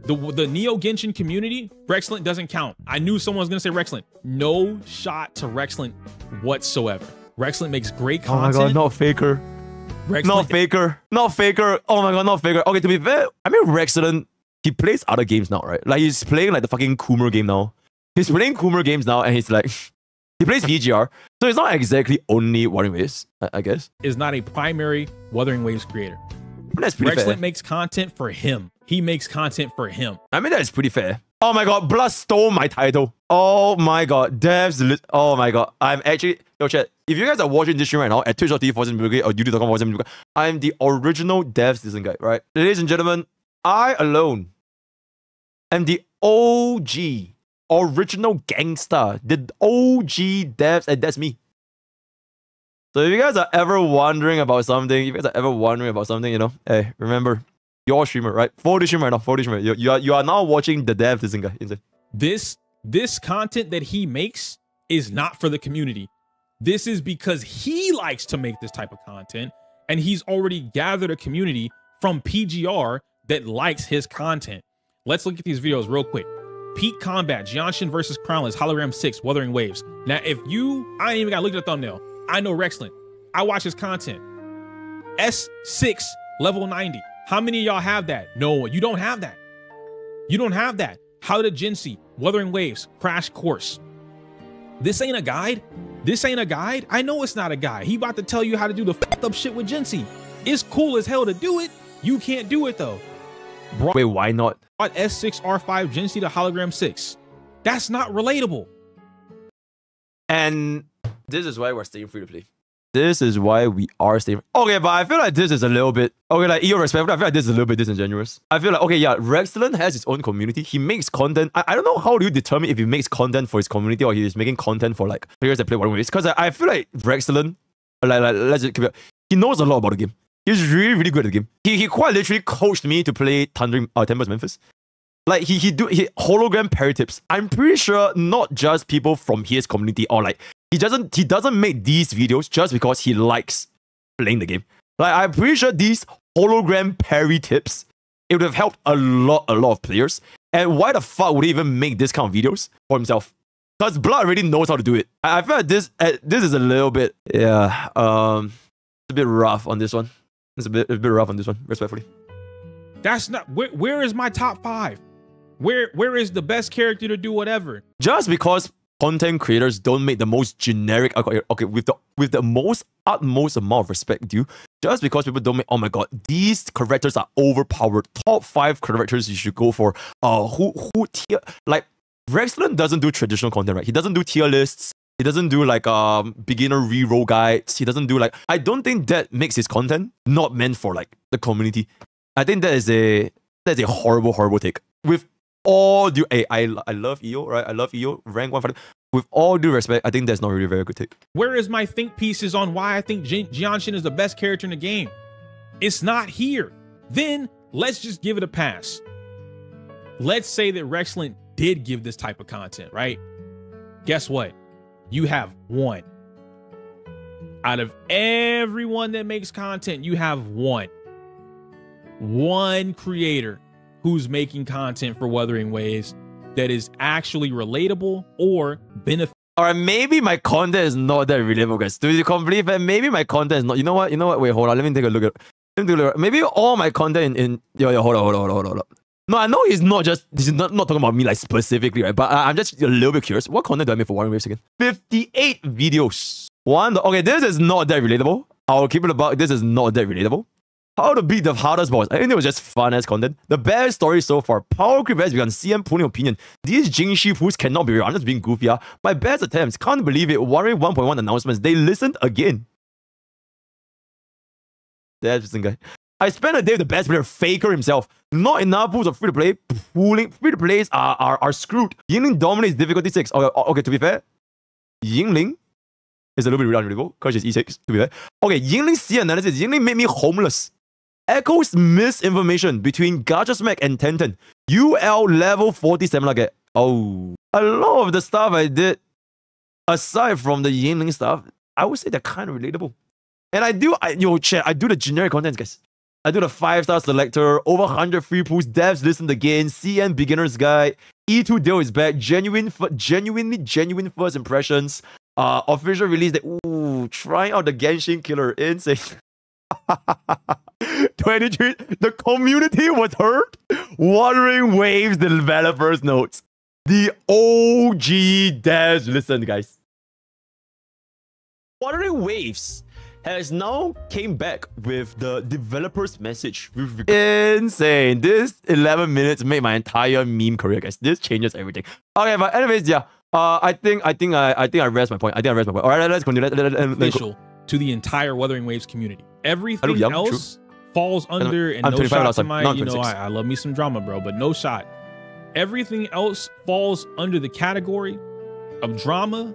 The Neo Genshin community, Rexlent doesn't count. I knew someone was gonna say Rexlent. No shot to Rexlent whatsoever. Rexlent makes great content. Oh my god, not Faker. Not Faker. Oh my god, not Faker. Okay, to be fair, I mean Rexlent, he plays other games now, right? Like he's playing like the fucking Coomer game now. He's playing Coomer games now, and he's like, he plays PGR. So it's not exactly only Wuthering Waves, I guess. Is not a primary Wuthering Waves creator. That's pretty fair. Rexlent makes content for him. He makes content for him. I mean, that's pretty fair. Oh my god, Blood stole my title. Oh my god, devs. Oh my god, I'm actually. Yo, chat. If you guys are watching this stream right now at twitch.tv or youtube.com, I'm the original devs listen guy, right? Ladies and gentlemen, I alone am the OG, original gangster, the OG devs, and that's me. So if you guys are ever wondering about something, hey, remember, you're a streamer, right? For the streamer right now, You are now watching the dev listen guy. This content that he makes is not for the community. This is because he likes to make this type of content, and he's already gathered a community from PGR that likes his content. Let's look at these videos real quick. Peak Combat, Jianshin versus Crownless, Hologram 6, Wuthering Waves. Now, I ain't even gotta look at the thumbnail. I know Rexlent. I watch his content. S6, level 90. How many of y'all have that? No, you don't have that. You don't have that. How to Jinsei, Wuthering Waves, Crash Course. This ain't a guide. This ain't a guide. I know it's not a guide. He about to tell you how to do the fucked up shit with Jinsei. It's cool as hell to do it. You can't do it though. Wait, why not? S6 R5 Jinsei to Hologram 6. That's not relatable. And this is why we're staying free to play. This is why we are staying. Okay, but I feel like this is a little bit. Okay, like, irrespective, I feel like this is a little bit disingenuous. I feel like, okay, yeah, Rexlent has his own community. He makes content. I don't know how do you determine if he makes content for his community or he is making content for like players that play Wuthering Waves. Because I feel like Rexlent, let's just keep it. He knows a lot about the game. He's really, really good at the game. He quite literally coached me to play Tempest Memphis. Like he hologram parry tips. I'm pretty sure not just people from his community or like he doesn't make these videos just because he likes playing the game. Like I'm pretty sure these hologram parry tips, it would have helped a lot of players. And why the fuck would he even make this kind of videos for himself? Because Blood already knows how to do it. I feel like this is a little bit, yeah, it's a bit rough on this one. It's a bit rough on this one, respectfully. That's not where is my top 5? Where is the best character to do whatever? Just because content creators don't make the most generic, okay, with the utmost amount of respect due, just because people don't make, oh my god, these characters are overpowered. Top 5 characters you should go for. Who tier, like, Rexland doesn't do traditional content, right? He doesn't do tier lists. He doesn't do like beginner reroll guides. He doesn't do like, I don't think that makes his content not meant for like the community. I think that is a horrible take. With all due, I love EO, right? I love EO, rank 1 fighter. With all due respect, I think that's not really a very good take. Where is my think pieces on why I think Jianshin is the best character in the game? It's not here. Then let's just give it a pass. Let's say that Rexland did give this type of content, right? Guess what? You have one. Out of everyone that makes content, you have one creator who's making content for Wuthering Waves that is actually relatable or beneficial. Or maybe my content is not that relatable, guys. Do you complete that? Maybe my content is not. You know what? Wait, hold on. Let me take a look at. Maybe all my content hold on. No, I know he's not talking about me like specifically, right? But I'm just a little bit curious. What content do I make for Wuthering Waves again? 58 videos. Okay, this is not that relatable. I'll keep it about. This is not that relatable. How to beat the hardest boss. I think it was just fun as content. The best story so far. Power creep has begun. CM pulling opinion. These Jingshi Poos cannot be real. I'm just being goofy. My best attempts. Can't believe it. Wuthering 1.1 announcements. They listened again. That's the guy. I spent a day with the best player, Faker himself. Not enough pools of free-to-play. Free-to-plays are screwed. Yingling dominates difficulty 6. Okay, to be fair, Yingling is a little bit unreadable because it's E6, to be fair. Okay, Yingling C analysis. Yingling made me homeless. Echoes misinformation between Gacha Smack and Tenten. UL level 40 seminar get. Oh. A lot of the stuff I did, aside from the Yingling stuff, I would say they're kind of relatable. And I do the generic content, guys. I do the 5-star selector, over 100 free pools, devs listened again, CN beginner's guide, E2 deal is back, genuine first impressions, official release that, trying out the Genshin killer, insane. 23, the community was heard. Wuthering Waves developers notes. The OG devs listen, guys. Wuthering Waves has now came back with the developer's message. Insane. This 11 minutes made my entire meme career, guys. This changes everything. Okay, but anyways, yeah. I think I rest my point. All right, let's continue. Official to the entire Wuthering Waves community. Everything else falls under, and no shot to my, I love me some drama, bro, but no shot. Everything else falls under the category of drama,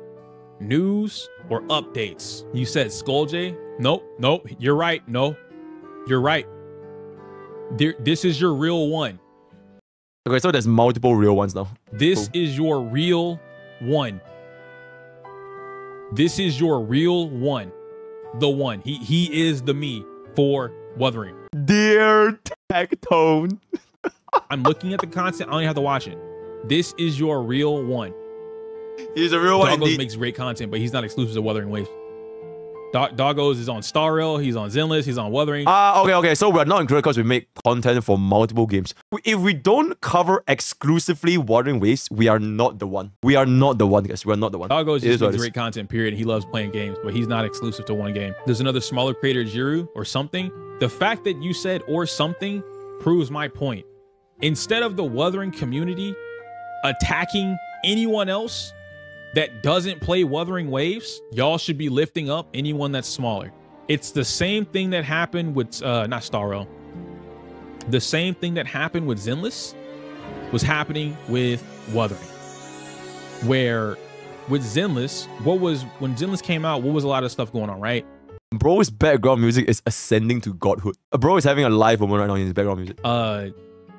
news, or updates. You said Skull J? Nope, you're right. No, you're right. This is your real one. Okay, so there's multiple real ones now. This is your real one. This is your real one. The one. He is the me for Wuthering. Dear Tactone. I'm looking at the content. I don't even have to watch it. This is your real one. He's a real one. Doggos makes great content, but he's not exclusive to Wuthering Waves. Doggos is on Star Rail, he's on Zenless, he's on Wuthering. Okay. So we're not included because we make content for multiple games. If we don't cover exclusively Wuthering Waves, we are not the one. We are not the one, guys. We are not the one. Doggos just makes great content, period. He loves playing games, but he's not exclusive to one game. There's another smaller creator, Jiru, or something. The fact that you said or something proves my point. Instead of the Wuthering community attacking anyone else that doesn't play Wuthering Waves, y'all should be lifting up anyone that's smaller. It's the same thing that happened with not Starro. The same thing that happened with Zenless was happening with Wuthering. Where with Zenless, when Zenless came out, what was a lot of stuff going on, right? Bro's background music is ascending to godhood. Bro is having a live moment right now in his background music.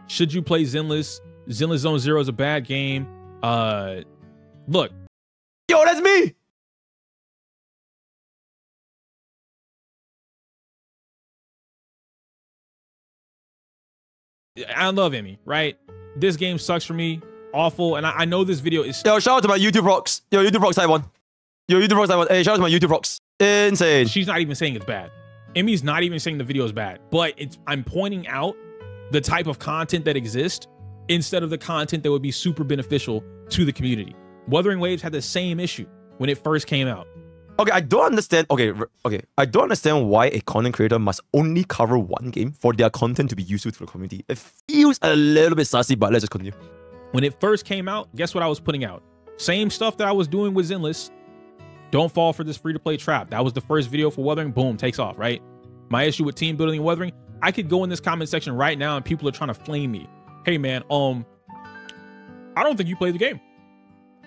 Should you play Zenless? Zenless Zone Zero is a bad game. Look. Yo, that's me! I love Emmy, right? This game sucks for me. Awful. And I know this video is... Yo, shout out to my YouTube rocks. Yo, YouTube rocks, Taiwan. Yo, YouTube rocks, Taiwan. Hey, shout out to my YouTube rocks. Insane. She's not even saying it's bad. Emmy's not even saying the video is bad. But I'm pointing out the type of content that exists instead of the content that would be super beneficial to the community. Wuthering Waves had the same issue when it first came out. Okay, I don't understand. Okay, I don't understand why a content creator must only cover one game for their content to be useful to the community. It feels a little bit sassy, but let's just continue. When it first came out, guess what I was putting out? Same stuff that I was doing with Zenless. Don't fall for this free-to-play trap. That was the first video for Wuthering. Boom, takes off, right? My issue with team building and Wuthering, I could go in this comment section right now and people are trying to flame me. Hey man, I don't think you played the game.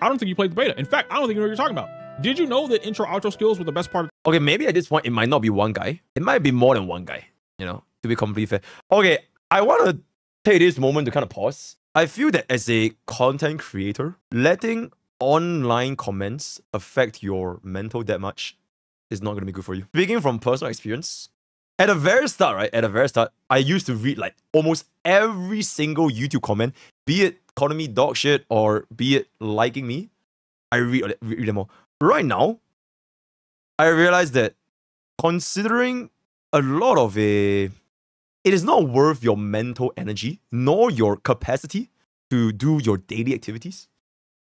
I don't think you played the beta. In fact, I don't think you know what you're talking about. Did you know that intro outro skills were the best part? Okay, maybe at this point, it might not be one guy. It might be more than one guy, you know, to be completely fair. Okay, I want to take this moment to kind of pause. I feel that as a content creator, letting online comments affect your mental that much is not going to be good for you. Speaking from personal experience, at the very start, right? At the very start, I used to read like almost every single YouTube comment, be it calling me dog shit or be it liking me. I read them all. Right now, I realize that considering a lot of it is not worth your mental energy nor your capacity to do your daily activities.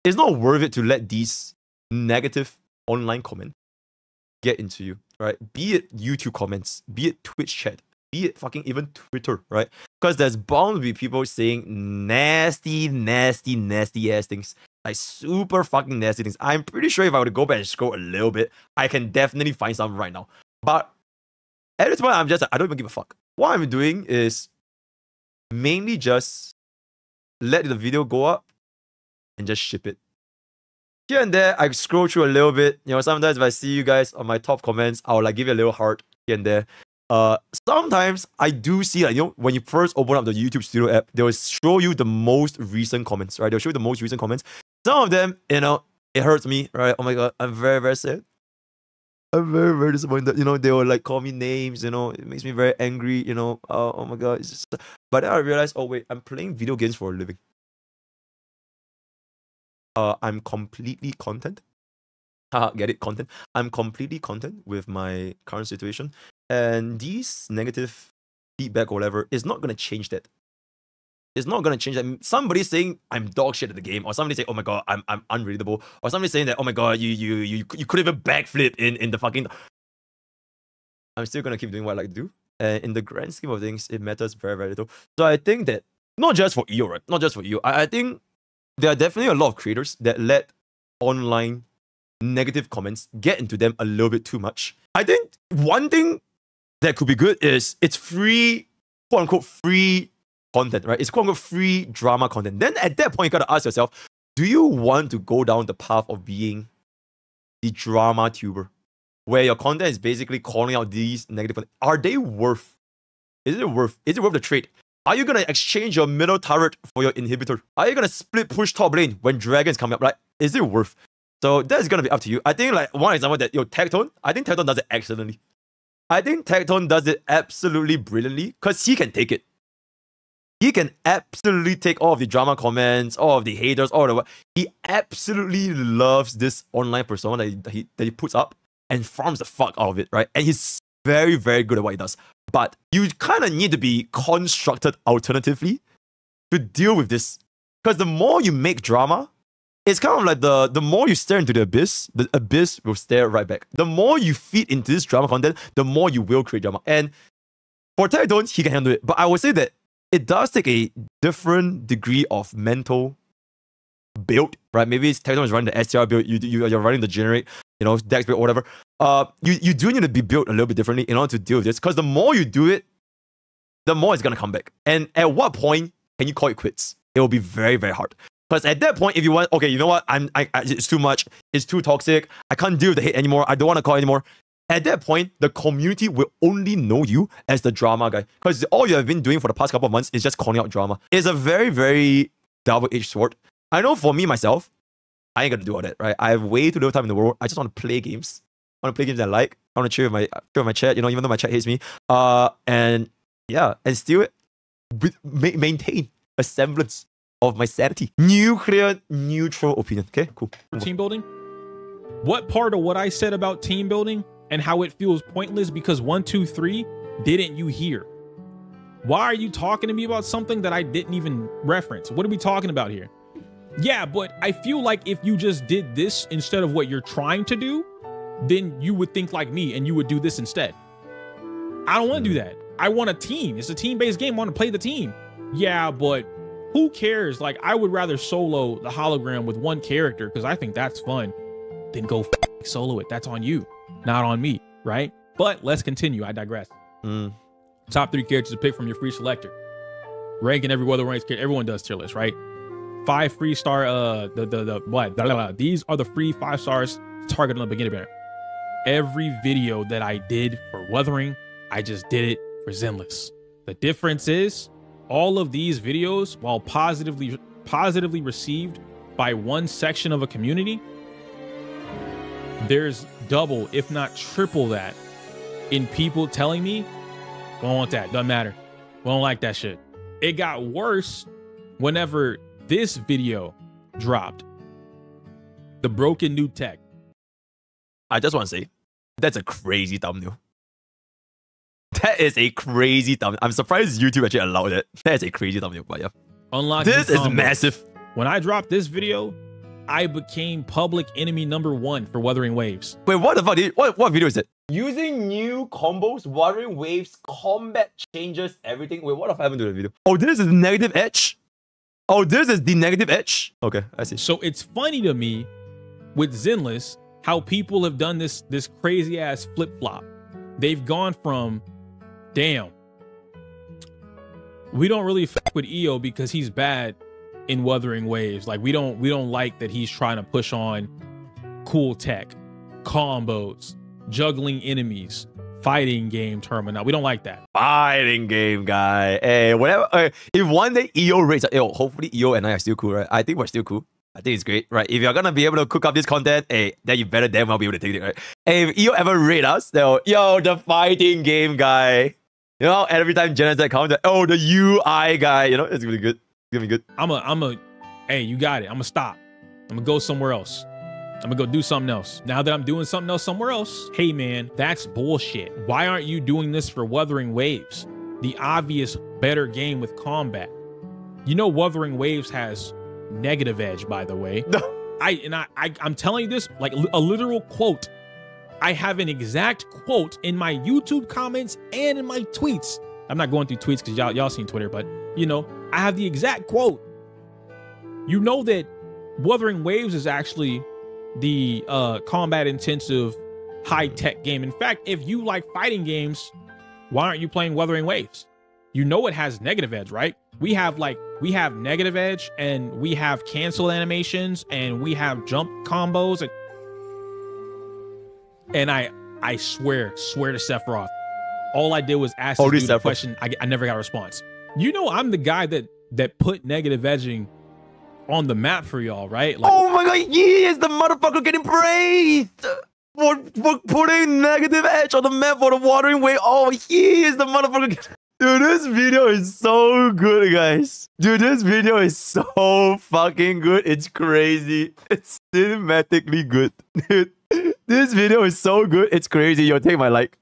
It's not worth it to let these negative online comments get into you, right? Be it YouTube comments, be it Twitch chat, be it fucking even Twitter, right? Because there's bound to be people saying nasty ass things. Like super fucking nasty things. I'm pretty sure if I were to go back and scroll a little bit, I can definitely find some right now. But at this point, I'm just like, I don't even give a fuck. What I'm doing is mainly just let the video go up and just ship it. Here and there, I scroll through a little bit. You know, sometimes if I see you guys on my top comments, I'll like give you a little heart here and there. Sometimes I do see, like, you know, when you first open up the YouTube Studio app, they will show you the most recent comments, right? They'll show you the most recent comments. Some of them, you know, it hurts me, right? Oh my god, I'm very, very sad. I'm very, very disappointed. You know, they will like call me names, you know, it makes me very angry, you know. Oh my god. It's just... But then I realized, oh wait, I'm playing video games for a living. I'm completely content. Get it? Content. I'm completely content with my current situation. And these negative feedback or whatever is not going to change that. It's not going to change that. Somebody saying I'm dog shit at the game, or somebody saying, oh my god, I'm unreadable, or somebody saying that, oh my god, you could even backflip in the fucking... I'm still going to keep doing what I like to do. And in the grand scheme of things, it matters very, very little. So I think that, not just for you, right? Not just for you. I think there are definitely a lot of creators that let online negative comments get into them a little bit too much. I think one thing that could be good is it's free, quote unquote, free content, right? It's quote unquote free drama content. Then at that point, you gotta ask yourself, do you want to go down the path of being the drama tuber, where your content is basically calling out these negative content? Are they worth? Is it worth the trade? Are you gonna exchange your middle turret for your inhibitor? Are you gonna split push top lane when dragons come up? Right? Is it worth? So that's gonna be up to you. I think like one example that Tectone, I think Tectone does it excellently. I think Tectone does it absolutely brilliantly because he can take it. He can absolutely take all of the drama comments, all of the haters, all of the... He absolutely loves this online persona that he puts up and farms the fuck out of it, right? And he's very, very good at what he does. But you kind of need to be constructed alternatively to deal with this. Because the more you make drama, it's kind of like the more you stare into the abyss will stare right back. The more you feed into this drama content, the more you will create drama. And for Tectone, he can handle it. But I would say that it does take a different degree of mental build, right? Maybe Tectone is running the STR build, you're running the generate, you know, Dex build or whatever. You do need to be built a little bit differently in order to deal with this. Because the more you do it, the more it's gonna come back. And at what point can you call it quits? It will be very, very hard. Because at that point, if you want, okay, you know what? It's too much. It's too toxic. I can't deal with the hate anymore. I don't want to call anymore. At that point, the community will only know you as the drama guy. Because all you have been doing for the past couple of months is just calling out drama. It's a very, very double-edged sword. I know for me, myself, I ain't gonna do all that, right? I have way too little time in the world. I just want to play games. I want to play games I like. I want to chill with my chat, you know, even though my chat hates me. And yeah, and still maintain a semblance of my sanity. Nuclear neutral opinion. Okay, cool. Team building? What part of what I said about team building and how it feels pointless because 1, 2, 3 didn't you hear? Why are you talking to me about something that I didn't even reference? What are we talking about here? Yeah, but I feel like if you just did this instead of what you're trying to do, then you would think like me and you would do this instead. I don't want to do that. I want a team. It's a team-based game. I want to play the team. Yeah, but who cares? Like, I would rather solo the hologram with one character because I think that's fun than go solo it. That's on you, not on me, right? But let's continue. I digress. Top 3 characters to pick from your free selector. Ranking every Wuthering Waves character. Everyone does tier list, right? 5 free star. These are the free 5 stars targeted on the beginner banner. Every video that I did for Wuthering, I just did it for Zenless. The difference is all of these videos, while positively received by one section of a community, there's double, if not triple that, in people telling me, we don't want that, doesn't matter, we don't like that shit. It got worse whenever this video dropped. The broken new tech. I just want to say, that's a crazy thumbnail. That is a crazy thumbnail. I'm surprised YouTube actually allowed it. That is a crazy thumbnail, but yeah. Unlock this is massive. When I dropped this video, I became public enemy #1 for Wuthering Waves. Wait, what the fuck? What video is it? Using new combos, Wuthering Waves, combat changes everything. Wait, what if I haven't done the video? Oh, this is negative edge? Oh, this is the negative edge? Okay, I see. So it's funny to me with Zenless how people have done this crazy ass flip-flop. They've gone from, damn, we don't really fuck with EO because he's bad in Wuthering Waves. Like, we don't like that he's trying to push on cool tech, combos, juggling enemies, fighting game terminal. We don't like that. Fighting game guy. Hey, whatever. If one day EO rates, hopefully EO and I are still cool, right? I think we're still cool. I think it's great, right? If you're gonna be able to cook up this content, hey, then you better damn well be able to take it, right? Hey, if EO ever rate us, they'll, yo, the fighting game guy. You know, every time Genesis comes, oh, the UI guy. You know, it's gonna be good. It's gonna be good. Hey, you got it. I'm gonna stop. I'm gonna go somewhere else. I'm gonna go do something else. Now that I'm doing something else somewhere else, hey man, that's bullshit. Why aren't you doing this for Wuthering Waves? The obvious better game with combat. You know, Wuthering Waves has negative edge, by the way. No. I'm telling you this like a literal quote. I have an exact quote in my YouTube comments and in my tweets. I'm not going through tweets because y'all seen Twitter, but you know, I have the exact quote. You know that Wuthering Waves is actually the combat intensive high tech game. In fact, if you like fighting games, why aren't you playing Wuthering Waves? You know it has negative edge, right? We have negative edge, and we have cancel animations, and we have jump combos, and I swear to Sephiroth, all I did was ask you the question. I never got a response. You know I'm the guy that put negative edging on the map for y'all, right? Like, oh my god, he is the motherfucker getting praised for putting negative edge on the map for the Wuthering Waves. Oh, he is the motherfucker. Dude, this video is so good, guys. Dude, this video is so fucking good. It's crazy. It's cinematically good. Dude, this video is so good. It's crazy. Yo, take my like.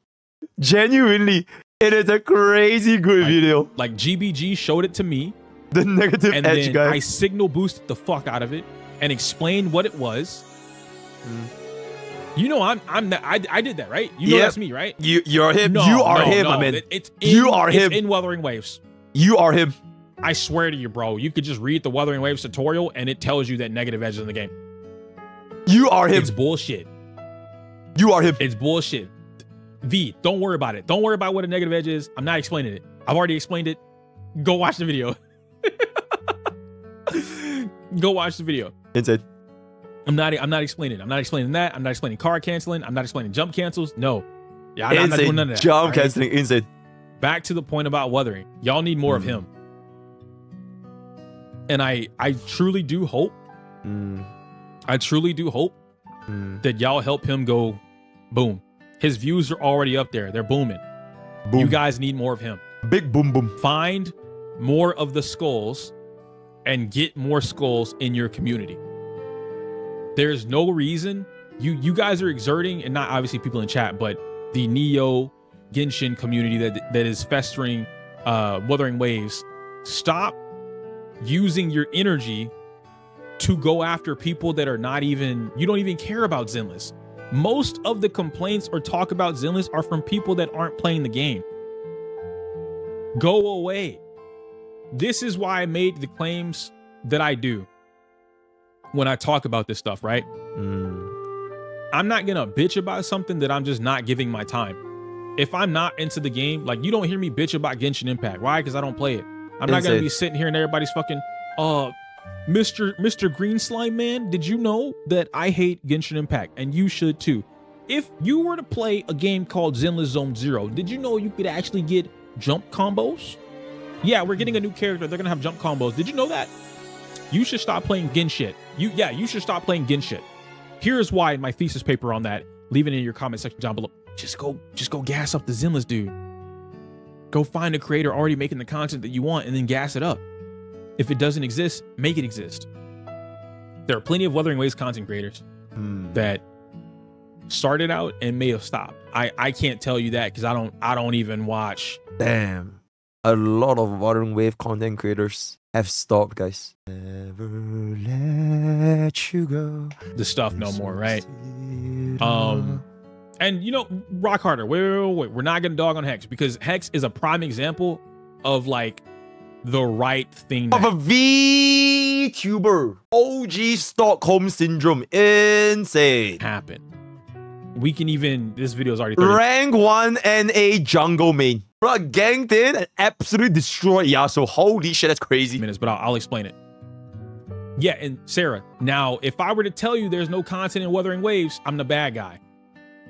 Genuinely, it is a crazy good video. Like GBG showed it to me. The negative and edge then guy. I signal boosted the fuck out of it and explained what it was. You know, I did that, right? You know that's me, right? You're him. No, you are him, my man. You are him. It's in Wuthering Waves. You are him. I swear to you, bro. You could just read the Wuthering Waves tutorial and it tells you that negative edge is in the game. You are him. It's bullshit. You are him. It's bullshit. V, don't worry about it. Don't worry about what a negative edge is. I'm not explaining it. I've already explained it. Go watch the video. Go watch the video. Insane. I'm not explaining it. I'm not explaining that. I'm not explaining card canceling. I'm not explaining jump cancels. No. Yeah, I'm not doing none of that. Jump canceling, insane. Back to the point about Wuthering. Y'all need more of him. And I truly do hope. I truly do hope that y'all help him go boom. His views are already up there. They're booming. Boom. You guys need more of him. Big boom boom. Find more of the skulls and get more skulls in your community. There's no reason you guys are exerting, and not obviously people in chat, but the Neo Genshin community that is festering Wuthering Waves. Stop using your energy to go after people that are not even, you don't even care about Zenless. Most of the complaints or talk about Zenless are from people that aren't playing the game. Go away. This is why I made the claims that I do when I talk about this stuff, right? I'm not gonna bitch about something that I'm just not giving my time. If I'm not into the game, like, you don't hear me bitch about Genshin Impact. Why? Because I don't play it. I'm not gonna be sitting here and everybody's fucking, Mr. Green Slime Man, did you know that I hate Genshin Impact? And you should too. If you were to play a game called Zenless Zone Zero, did you know you could actually get jump combos? Yeah, we're getting a new character. They're gonna have jump combos. Did you know that? You should stop playing Genshin. You should stop playing Genshin. Here's why in my thesis paper on that. Leave it in your comment section down below. Just go gas up the Zenless dude. Go find a creator already making the content that you want and then gas it up. If it doesn't exist, make it exist. There are plenty of Wuthering Waves content creators that started out and may have stopped. I can't tell you that because I don't even watch. Damn. A lot of Wuthering Wave content creators have stopped, guys. Never let you go. The stuff no more, right? And you know, rock harder. Wait. We're not gonna dog on Hex because Hex is a prime example of like the right thing of a VTuber. OG Stockholm Syndrome. Insane. Happen. We can even, this video is already 30. Rank 1 NA jungle main. Bro, ganked in and absolutely destroyed Yasuo. Holy shit, that's crazy. Minutes, but I'll explain it. Yeah, and Sarah, now, if I were to tell you there's no content in Wuthering Waves, I'm the bad guy.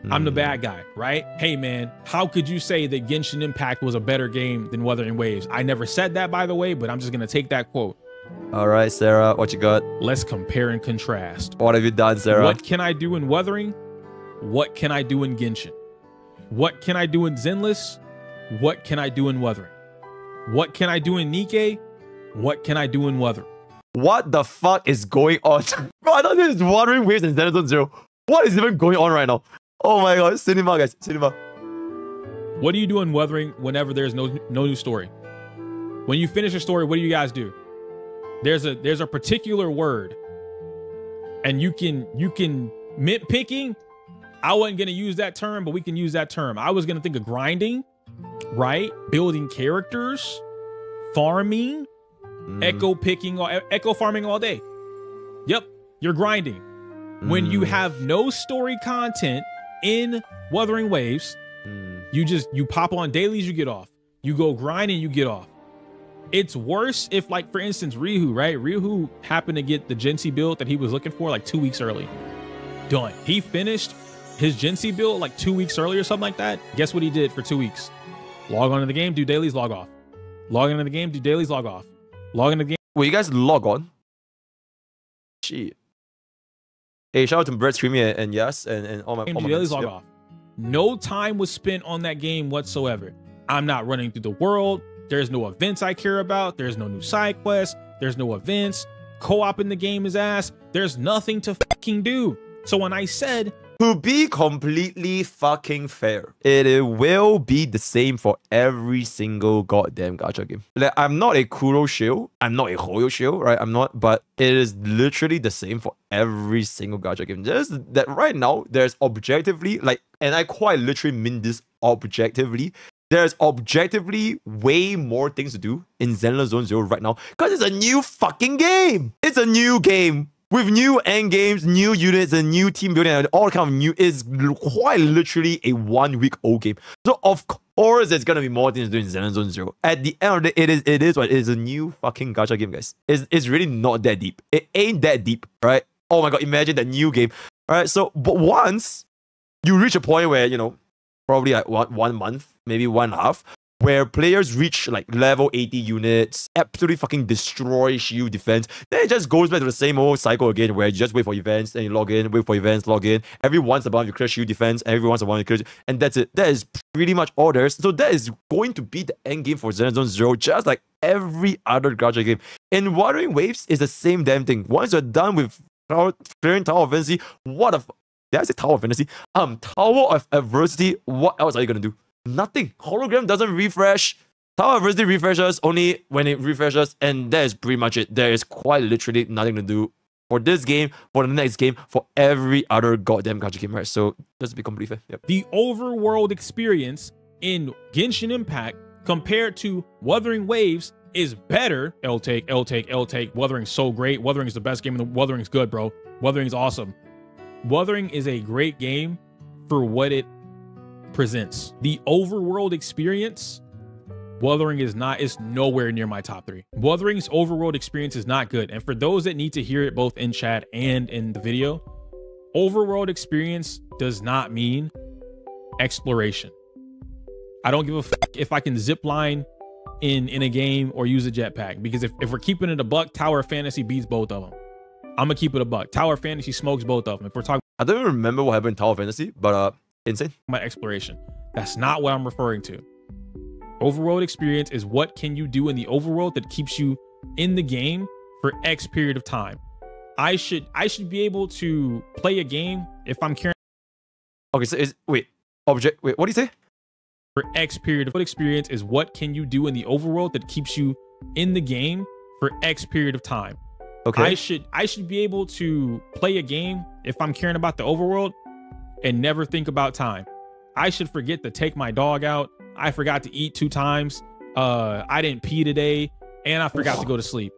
I'm the bad guy, right? Hey, man, how could you say that Genshin Impact was a better game than Wuthering Waves? I never said that, by the way, but I'm just going to take that quote. All right, Sarah, what you got? Let's compare and contrast. What have you done, Sarah? What can I do in Wuthering? What can I do in Genshin? What can I do in Zenless? What can I do in Wuthering? What can I do in Nikke? What can I do in Wuthering? What the fuck is going on? Bro, I thought this is Wuthering Waves and Zenless Zone Zero. What is even going on right now? Oh my god, cinema, guys, cinema. What do you do in Wuthering whenever there's no new story? When you finish a story, what do you guys do? There's a particular word, and you can mint picking. I wasn't gonna use that term, but we can use that term. I was gonna think of grinding, right? Building characters, farming, echo farming all day. Yep, you're grinding. When you have no story content in Wuthering Waves, you pop on dailies, you get off. You go grind and you get off. It's worse if, like, for instance, Ryu, right? Ryu happened to get the Gensi build that he was looking for like 2 weeks early. Done. He finished his Gensi build like 2 weeks early or something like that. Guess what he did for 2 weeks? Log on to the game, do dailies, log off. Log into the game, do dailies, log off. Log into the game. Will you guys log on? Shit. Hey, shout out to Brett Screamy and Yas and all my dailies, log off. No time was spent on that game whatsoever. I'm not running through the world. There's no events I care about. There's no new side quests. There's no events. Co-op in the game is ass. There's nothing to fucking do. So when I said, to be completely fucking fair, it will be the same for every single goddamn gacha game. Like, I'm not a Kuro shield. I'm not a Hoyo shield, right? I'm not, but it is literally the same for every single gacha game. Just that right now, there's objectively, like, and I quite literally mean this objectively, there's objectively way more things to do in Zenless Zone Zero right now because it's a new fucking game. It's a new game. With new end games, new units, and new team building, and all kind of new, is quite literally a 1 week old game. So of course, there's gonna be more things to do in Zenless Zone Zero. At the end of the day, it is what it is, a new fucking gacha game, guys. It's really not that deep. It ain't that deep, right? Oh my god, imagine that new game. Alright, so but once you reach a point where, you know, probably like 1 month, maybe 1.5, where players reach like level 80 units, absolutely fucking destroy Shiyu Defence, then it just goes back to the same old cycle again where you just wait for events, and you log in, wait for events, log in. Every once in a while you clear Shiyu Defence, every once in a while you clear, and that's it. That is pretty much all there is. So that is going to be the end game for Zenless Zone Zero, just like every other gacha game. In Wuthering Waves is the same damn thing. Once you're done with clearing Tower of Fantasy, did I say Tower of Fantasy? Tower of Adversity, what else are you gonna do? Nothing. Hologram doesn't refresh. Tower of Adversity refreshes only when it refreshes, and that is pretty much it. There is quite literally nothing to do for this game, for the next game, for every other goddamn gacha game, right? So just to be completely fair. Yep. The overworld experience in Genshin Impact compared to Wuthering Waves is better. L take. Wuthering's so great. Wuthering's the best game in the Wuthering's good, bro. Wuthering's awesome. Wuthering is a great game for what it presents. The overworld experience, Wuthering is not, it's nowhere near my top 3. Wuthering's overworld experience is not good. And for those that need to hear it both in chat and in the video, overworld experience does not mean exploration. I don't give a fuck if I can zip line in a game or use a jetpack, because if we're keeping it a buck, Tower of Fantasy beats both of them. I'm gonna keep it a buck. Tower of Fantasy smokes both of them. If we're talking, I don't even remember what happened in Tower of Fantasy, but insane. My exploration. That's not what I'm referring to. Overworld experience is what can you do in the overworld that keeps you in the game for X period of time. I should be able to play a game if I'm carrying. Okay, so wait, what do you say? For X period of experience is what can you do in the overworld that keeps you in the game for X period of time. Okay. I should be able to play a game if I'm caring about the overworld and never think about time. I should forget to take my dog out. I forgot to eat 2 times. I didn't pee today, and I forgot to go to sleep.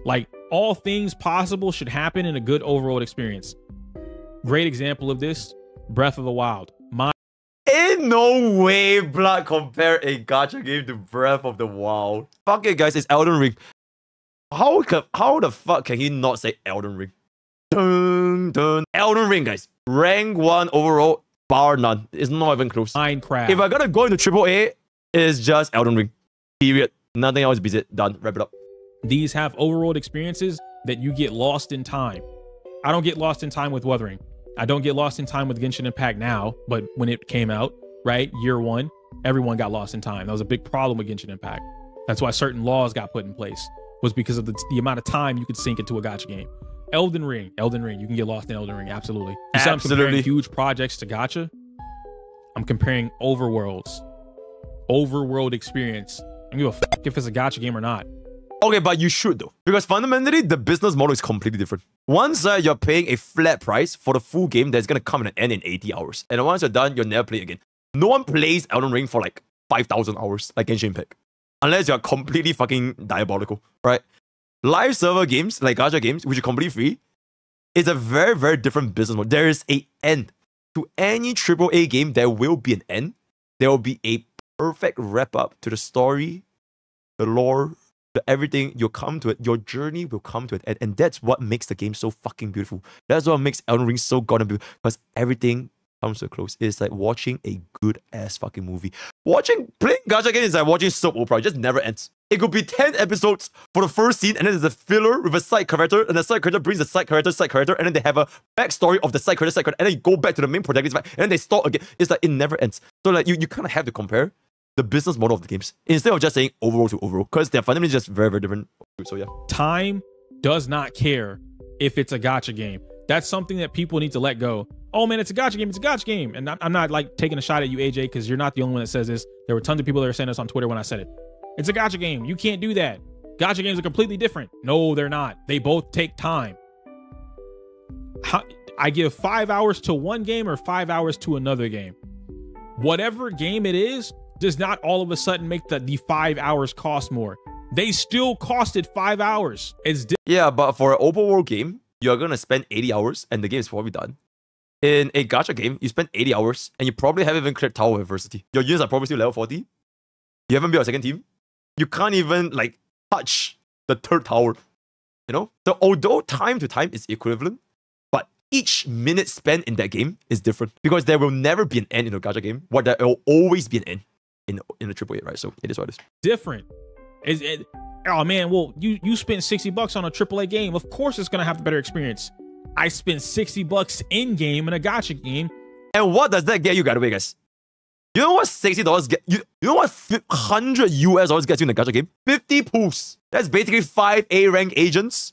Like, all things possible should happen in a good overworld experience. Great example of this, Breath of the Wild. Ain't no way Blood compare a gacha game to Breath of the Wild. Fuck it, guys, it's Elden Ring. How the fuck can he not say Elden Ring? Dun, dun. Elden Ring, guys. Rank 1 overall, bar none. It's not even close. Minecraft. If I gotta go into AAA, it's just Elden Ring. Period. Nothing else beats it. Done. Wrap it up. These have overworld experiences that you get lost in time. I don't get lost in time with Wuthering. I don't get lost in time with Genshin Impact now, but when it came out, right, year 1, everyone got lost in time. That was a big problem with Genshin Impact. That's why certain laws got put in place, was because of the amount of time you could sink into a gacha game. Elden Ring, you can get lost in Elden Ring, absolutely. You said I'm comparing huge projects to gacha. I'm comparing overworlds, overworld experience. I don't give a fuck if it's a gacha game or not. Okay, but you should though, because fundamentally the business model is completely different. Once you're paying a flat price for the full game that's gonna come and end in 80 hours, and once you're done, you'll never play again. No one plays Elden Ring for like 5,000 hours like Genshin Impact, unless you're completely fucking diabolical, right? Live server games like gacha games, which are completely free, is a very, very different business model. There is an end to any AAA game. There will be an end. There will be a perfect wrap up to the story, the lore, everything. You'll come to it. Your journey will come to an end, and that's what makes the game so fucking beautiful. That's what makes Elden Ring so goddamn beautiful, because everything comes to a close. It's like watching a good ass fucking movie. Playing gacha games is like watching soap opera. It just never ends. It could be 10 episodes for the first scene, and then there's a filler with a side character, and the side character brings the side character, and then they have a backstory of the side character, and then you go back to the main protagonist, and then they start again. It's like it never ends. So like you kind of have to compare the business model of the games instead of just saying overall to overall, because they're fundamentally just very, very different. So yeah. Time does not care if it's a gacha game. That's something that people need to let go. Oh man, it's a gacha game. It's a gacha game. And I'm not like taking a shot at you, AJ, because you're not the only one that says this. There were tons of people that were saying this on Twitter when I said it. It's a gacha game. You can't do that. Gacha games are completely different. No, they're not. They both take time. I give 5 hours to one game or 5 hours to another game. Whatever game it is, does not all of a sudden make the 5 hours cost more. They still costed 5 hours. Yeah, but for an open world game, you're gonna spend 80 hours and the game is probably done. In a gacha game, you spend 80 hours and you probably haven't even cleared Tower of Adversity. Your units are probably still level 40. You haven't built a second team. You can't even like touch the 3rd tower. You know? So although time to time is equivalent, but each minute spent in that game is different, because there will never be an end in a gacha game, but there will always be an end in a AAA, right? So it is what it is. Different. Oh man, well, you spent $60 on a AAA game. Of course it's gonna have a better experience. I spent $60 in game in a gacha game. And what does that get you, by the way, guys? You know what $60 get you? You know what $100 gets you in a gacha game? 50 pools. That's basically 5 A rank agents,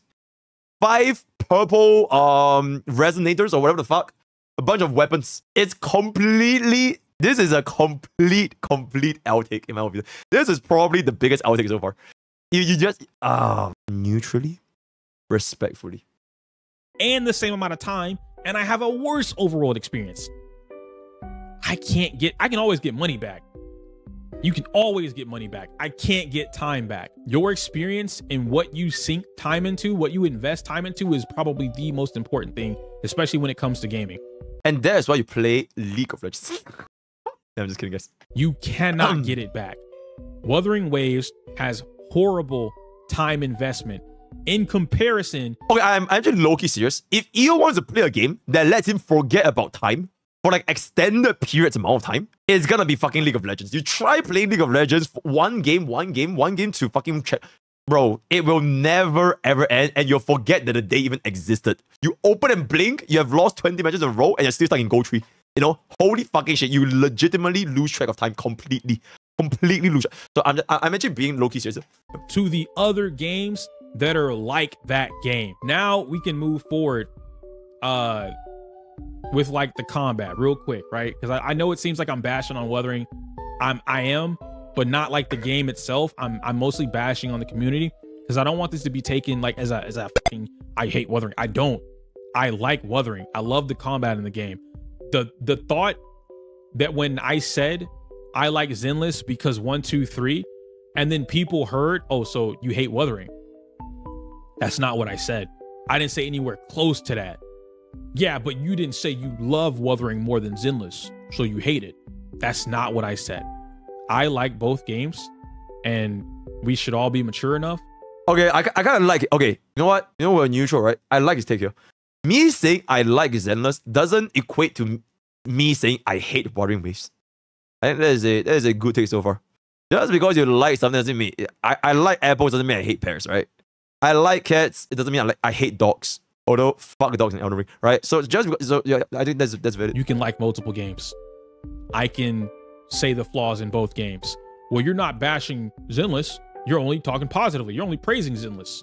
5 purple resonators or whatever the fuck, a bunch of weapons. It's completely. This is a complete outtake in my opinion. This is probably the biggest outtake so far. You just neutrally, respectfully, and the same amount of time, and I have a worse overall experience. I can always get money back. You can always get money back. I can't get time back. Your experience and what you sink time into, what you invest time into, is probably the most important thing, especially when it comes to gaming. And that's why you play League of Legends. I'm just kidding, guys. You cannot get it back. Wuthering Waves has horrible time investment in comparison. Okay, I'm actually low-key serious. If EO wants to play a game that lets him forget about time for like extended periods amount of time, it's gonna be fucking League of Legends. You try playing League of Legends for one game to fucking check. Bro, it will never ever end, and you'll forget that the day even existed. You open and blink, you have lost 20 matches in a row, and you're still stuck in Gold 3. You know, holy fucking shit, you legitimately lose track of time completely. Completely lose track. So I'm actually being low-key serious. To the other games that are like that game. Now we can move forward with like the combat real quick, right? Because I know it seems like I'm bashing on Wuthering. I am, but not like the game itself. I'm mostly bashing on the community because I don't want this to be taken like as a fucking I hate Wuthering. I don't. I like Wuthering. I love the combat in the game. The thought that when I said I like Zenless because 1, 2, 3, and then people heard, oh, so you hate Wuthering. That's not what I said. I didn't say anywhere close to that. Yeah, but you didn't say you love Wuthering more than Zenless, so you hate it. That's not what I said. I like both games, and we should all be mature enough. Okay, I kind of like it. Okay, you know what? You know we're neutral, right? I like his take here. Me saying I like Zenless doesn't equate to me saying I hate Wuthering Waves. I think that is a good take so far. Just because you like something doesn't mean I like apples doesn't mean I hate pears, right? I like cats, it doesn't mean I hate dogs. Although fuck dogs in Elden Ring, right? So just because, so yeah, I think that's very. You can like multiple games. I can say the flaws in both games. Well, you're not bashing Zenless. You're only talking positively. You're only praising Zenless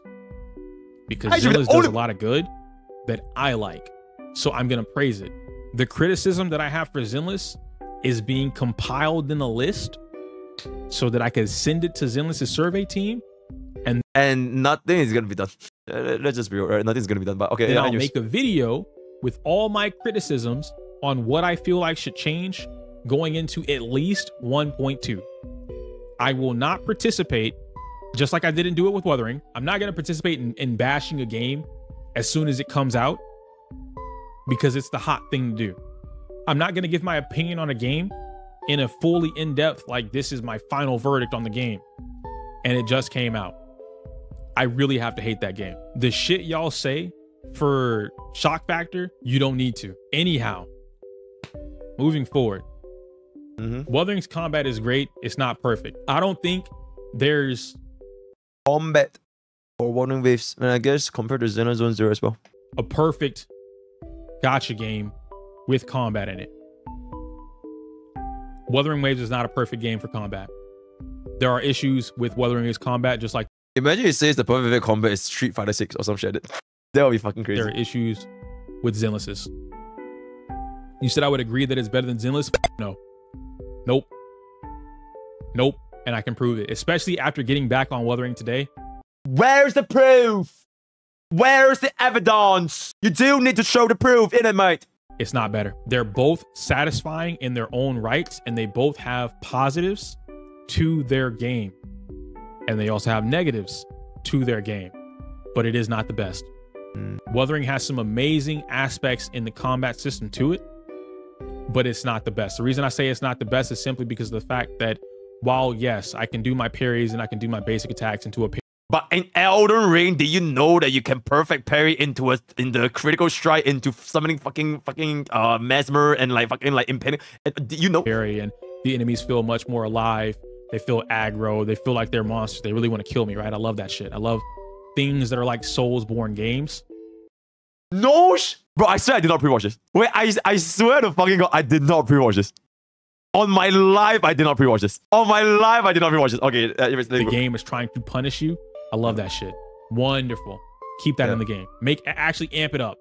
because Zenless does a lot of good that I like. So I'm gonna praise it. The criticism that I have for Zenless is being compiled in a list so that I can send it to Zenless's survey team, and nothing is gonna be done. Let's just be real, right? Nothing's gonna be done. But okay, then yeah, I'll make a video with all my criticisms on what I feel like should change going into at least 1.2. I will not participate, just like I didn't do it with Wuthering. I'm not gonna participate in bashing a game as soon as it comes out because it's the hot thing to do. I'm not gonna give my opinion on a game in a fully in-depth, like this is my final verdict on the game, and it just came out. I really have to hate that game. The shit y'all say for shock factor, you don't need to. Anyhow, moving forward, Wuthering's combat is great. It's not perfect. I don't think there's combat for Wuthering Waves, and I guess compared to Zenless Zone Zero as well, a perfect gacha game with combat in it. Wuthering Waves is not a perfect game for combat. There are issues with Wuthering Waves combat, just like imagine it says the perfect combat is Street Fighter 6 or some shit. That would be fucking crazy. There are issues with Zenless's. You said I would agree that it's better than Zenless? No. Nope. Nope. And I can prove it, especially after getting back on Wuthering today. Where's the proof? Where's the evidence? You do need to show the proof, innit, mate? It's not better. They're both satisfying in their own rights, and they both have positives to their game. And they also have negatives to their game. But it is not the best. Wuthering has some amazing aspects in the combat system to it, but it's not the best. The reason I say it's not the best is simply because of the fact that while, yes, I can do my parries and I can do my basic attacks into a parry, but in Elden Ring, do you know that you can perfect parry in the critical strike into summoning fucking mesmer and like fucking like impending? Do you know? Parry, and the enemies feel much more alive. They feel aggro. They feel like they're monsters. They really want to kill me, right? I love that shit. I love things that are like Souls-born games. No, bro, I swear I did not pre-watch this. Wait, I swear to fucking God, I did not pre-watch this. On my life, I did not pre-watch this. On my life, I did not pre-watch this. Okay, the game is trying to punish you. I love that shit. Wonderful. Keep that in the game. Actually amp it up.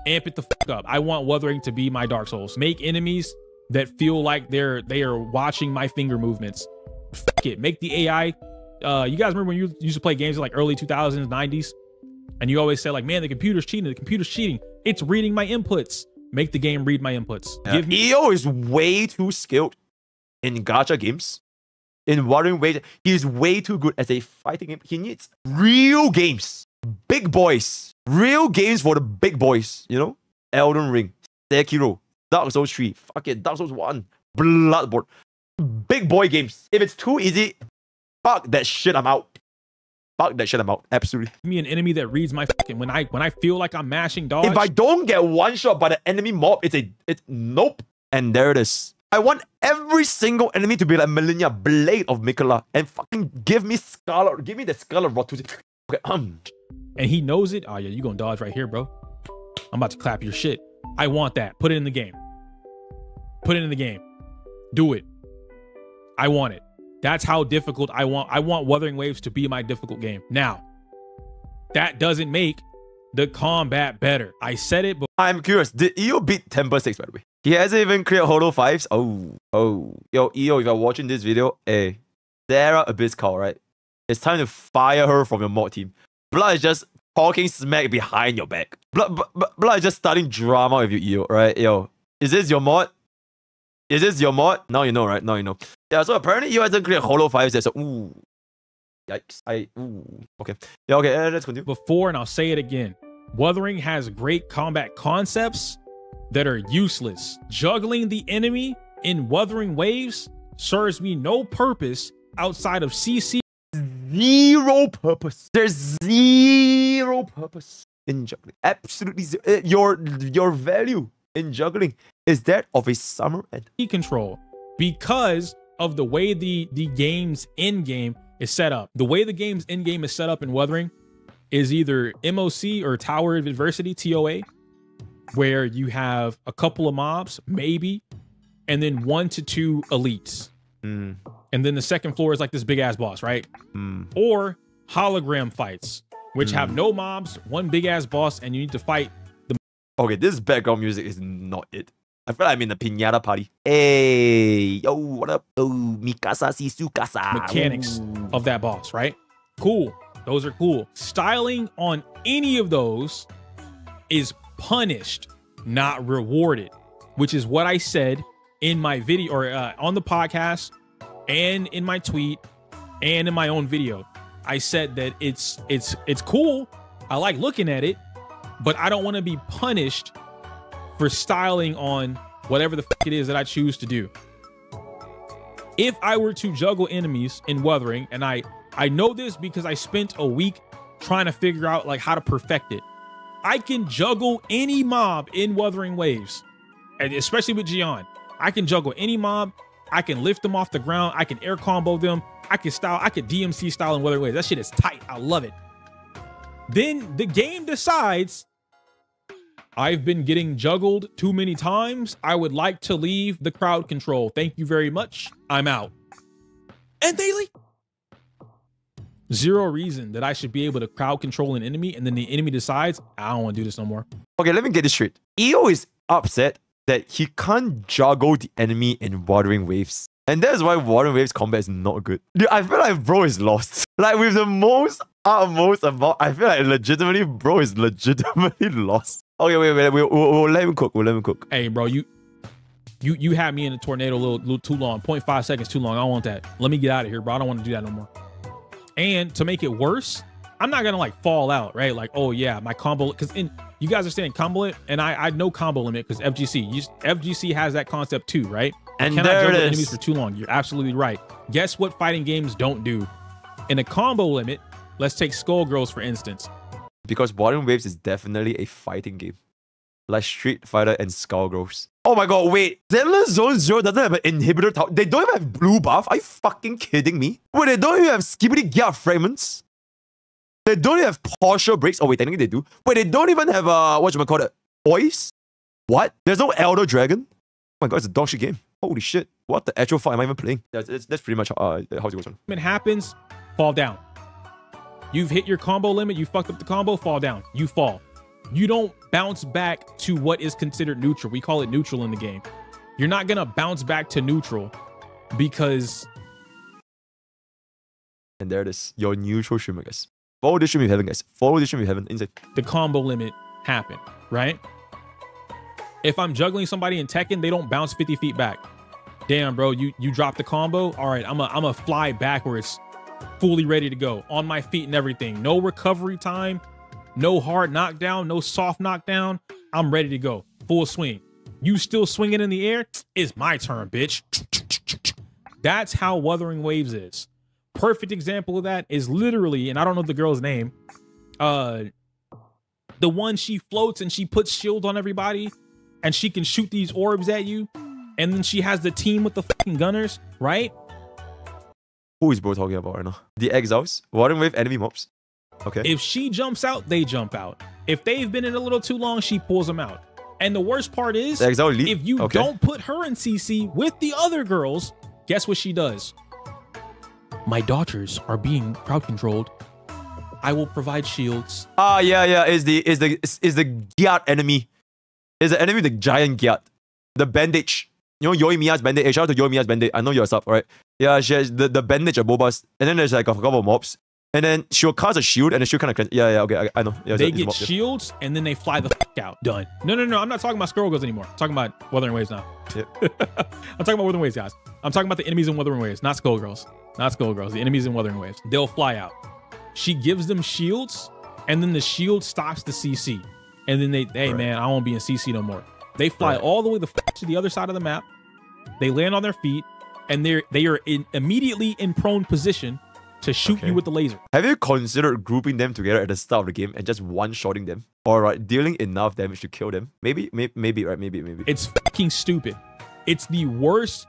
Amp it the fuck up. I want Wuthering to be my Dark Souls. Make enemies that feel like they are watching my finger movements. Fuck it. Make the AI. You guys remember when you used to play games in like early 2000s, 90s? And you always say like, man, the computer's cheating. The computer's cheating. It's reading my inputs. Make the game read my inputs. Give me EO is way too skilled in gacha games. In Wuthering Waves, he's way too good as a fighting game. He needs real games. Big boys. Real games for the big boys, you know? Elden Ring, Sekiro, Dark Souls 3, fuck it, Dark Souls 1, Bloodborne. Big boy games. If it's too easy, fuck that shit, I'm out. Fuck that shit, I'm out. Absolutely. Give me an enemy that reads my fucking when I feel like I'm mashing dodge. If I don't get one shot by the enemy mob, it's nope. And there it is. I want every single enemy to be like Melina, Blade of Mikola, and fucking give me Scarlet, give me the Scarlet Rotusi. Okay, And he knows it. Oh yeah, you gonna dodge right here, bro. I'm about to clap your shit. I want that. Put it in the game. Put it in the game. Do it. I want it. That's how difficult I want Wuthering Waves to be my difficult game. Now, that doesn't make the combat better. I said it, but I'm curious. Did EO beat Temper 6, by the way? He hasn't even cleared Holo 5s. Oh. Yo, EO, if you're watching this video, hey, Sarah Abyss Call, right? It's time to fire her from your mod team. Blood is just talking smack behind your back. Blood is just starting drama with you, EO, right? Yo, is this your mod? Is this your mod? Now you know, right? Now you know. Yeah, so apparently EO hasn't cleared Holo 5s yet, so ooh. Yikes. Okay. Yeah, okay, let's continue. Before, and I'll say it again, Wuthering has great combat concepts that are useless. Juggling the enemy in Wuthering Waves serves me no purpose outside of CC. Zero purpose. There's zero purpose in juggling. Absolutely zero. Your value in juggling is that of a summer and control because of the way the game's end game is set up. The way the game's end game is set up in Wuthering is either MOC or Tower of Adversity, TOA, where you have a couple of mobs, maybe, and then 1 to 2 elites. And then the second floor is like this big ass boss, right? Or hologram fights, which have no mobs, one big ass boss, and you need to fight the. Okay, this background music is not it. I feel like I'm in a piñata party. Hey, yo, what up? Oh, Mikasa Sisukasa. Mechanics of that boss, right? Cool. Those are cool. Styling on any of those is punished, not rewarded, which is what I said in my video or on the podcast and in my tweet and in my own video. I said that it's cool. I like looking at it, but I don't want to be punished for styling on whatever the fuck it is that I choose to do. If I were to juggle enemies in Wuthering, and I know this because I spent a week trying to figure out like how to perfect it. I can juggle any mob in Wuthering Waves, and especially with Jian. I can juggle any mob. I can lift them off the ground. I can air combo them. I can DMC style in Wuthering Waves. That shit is tight. I love it. Then the game decides I've been getting juggled too many times. I would like to leave the crowd control. Thank you very much. I'm out. And they leave. Zero reason that I should be able to crowd control an enemy, and then the enemy decides, I don't want to do this no more. Okay, let me get this straight. EO is upset that he can't juggle the enemy in Wuthering Waves. And that's why Wuthering Waves combat is not good. Dude, I feel like bro is lost. Like with the utmost amount, I feel like legitimately bro is legitimately lost. Okay, wait, we'll let him cook. We'll let him cook. Hey, bro, you had me in a tornado a little too long. 0.5 seconds too long. I don't want that. Let me get out of here, bro. I don't want to do that no more. And to make it worse, I'm not gonna like fall out, right? Like, oh yeah, my combo, because you guys are saying combo limit, and I know combo limit because FGC has that concept too, right? And cannot there juggle it is. enemies for too long. You're absolutely right. Guess what fighting games don't do? In a combo limit, let's take Skullgirls for instance. Because Wuthering Waves is definitely a fighting game. Like Street Fighter and Skullgirls. Oh my god, wait. Zenless Zone Zero doesn't have an inhibitor tower. They don't even have blue buff. Are you fucking kidding me? Wait, they don't even have Skibbity Gear fragments. They don't even have partial breaks. Oh wait, technically they do. Wait, they don't even have whatchamacallit? Voice? What? There's no Elder Dragon? Oh my god, it's a dog shit game. Holy shit. What the actual fuck am I even playing? That's pretty much how it goes on. When it happens, fall down. You've hit your combo limit, you fucked up the combo, fall down. You fall. You don't bounce back to what is considered neutral. We call it neutral in the game. You're not gonna bounce back to neutral because... And there it is. Your neutral streamer, guys. Follow this stream with heaven, guys. Follow this stream with heaven. Insane. The combo limit happened, right? If I'm juggling somebody in Tekken, they don't bounce 50 feet back. Damn, bro, you dropped the combo. All right, I'm a fly backwards, fully ready to go on my feet and everything. No recovery time, no hard knockdown, no soft knockdown. I'm ready to go, full swing. You still swinging in the air? It's my turn, bitch. That's how Wuthering Waves is. Perfect example of that is literally, and I don't know the girl's name, the one she floats and she puts shield on everybody and she can shoot these orbs at you. And then she has the team with the fucking gunners, right? Who is bro talking about right now? The exiles? Wuthering Wave enemy mobs? Okay. If she jumps out, they jump out. If they've been in a little too long, she pulls them out. And the worst part is, the exile elite? If you don't put her in CC with the other girls, guess what she does? My daughters are being crowd controlled. I will provide shields. Ah, yeah. Is the Gyat enemy. Is the enemy the giant Gyat. The bandage. You know Yoimiya's bandage? Hey, shout out to Yoimiya's bandage. I know you're a sub, right? Yeah, she has the bandage of Bobas. And then there's like a couple of mobs. And then she'll cast a shield and then she'll kind of... Yeah, okay, I know. Yeah, they get shields and then they fly the fuck out. Done. No. I'm not talking about Skull Girls anymore. I'm talking about Wuthering Waves now. Yep. I'm talking about Wuthering Waves, guys. I'm talking about the enemies in Wuthering Waves, not Skull Girls. Not Skull Girls. The enemies in Wuthering Waves. They'll fly out. She gives them shields and then the shield stops the CC. And then they, hey, man, I won't be in CC no more. They fly all the way to the other side of the map. They land on their feet, and they are immediately in prone position to shoot you with the laser. Have you considered grouping them together at the start of the game and just one-shotting them? Or right, dealing enough damage to kill them? Maybe, right? Maybe. It's fucking stupid. It's the worst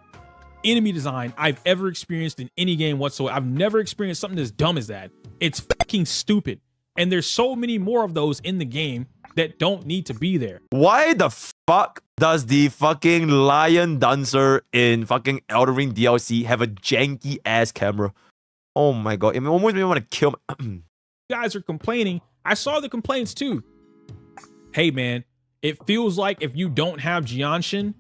enemy design I've ever experienced in any game whatsoever. I've never experienced something as dumb as that. It's fucking stupid. And there's so many more of those in the game that don't need to be there. Why the fuck does the fucking lion dancer in fucking Elden Ring DLC have a janky ass camera? Oh my god, it almost made me want to kill you guys are complaining. I saw the complaints too. Hey man, it feels like if you don't have Jianshin,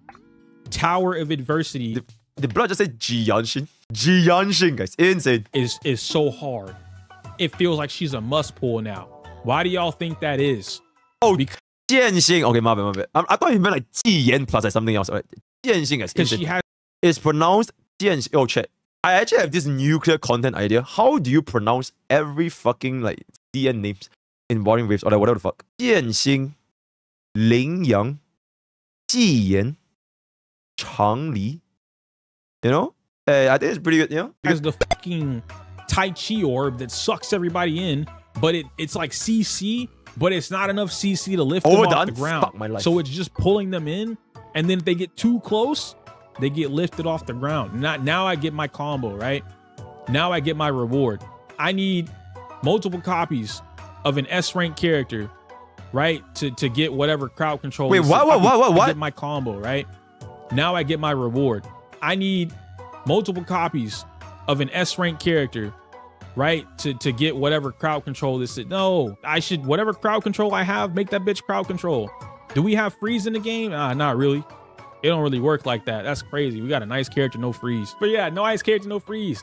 Tower of Adversity... The blood just said Jianshin. Jianshin, guys. Insane. Is so hard. It feels like she's a must pull now. Why do y'all think that is? Oh, Jianxing. Okay, my bad. I thought you meant like Jiyan plus like something else. Right? Jianxing, guys. Because she has... It's pronounced Jianxing. Oh, chat. I actually have this nuclear content idea. How do you pronounce every fucking like CN names in Wuthering Waves or like whatever the fuck? Jianxing, Lingyang, Jiyan, Changli. You know? I think it's pretty good, you know? Has the fucking Tai Chi orb that sucks everybody in, but it's like CC, but it's not enough CC to lift them off the ground. Fuck my life. So it's just pulling them in, and then if they get too close, they get lifted off the ground. Now I get my combo, right? Now I get my reward. I need multiple copies of an S-rank character, right? To get whatever crowd control. Wait, what? I get my combo, right? Now I get my reward. I need multiple copies of an S-rank character, right? To get whatever crowd control this is. No, I should, whatever crowd control I have, make that bitch crowd control. Do we have freeze in the game? Not really. It don't really work like that. That's crazy. We got a nice character, no freeze. But yeah, no ice character, no freeze.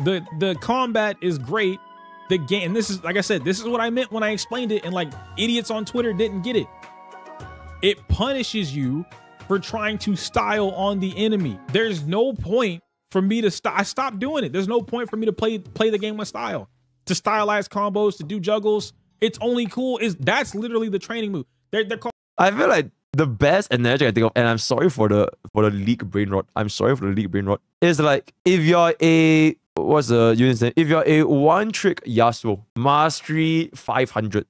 The combat is great. The game, and this is, like I said, this is what I meant when I explained it, and like idiots on Twitter didn't get it. It punishes you for trying to style on the enemy. There's no point for me to I stopped doing it. There's no point for me to play the game with style, to stylize combos, to do juggles. It's only cool that's literally the training move. They're called. I feel like the best analogy I think of, and I'm sorry for the league brain rot. I'm sorry for the league brain rot. Is like if you're a what's the unit name? If you're a one-trick Yasuo, mastery 500,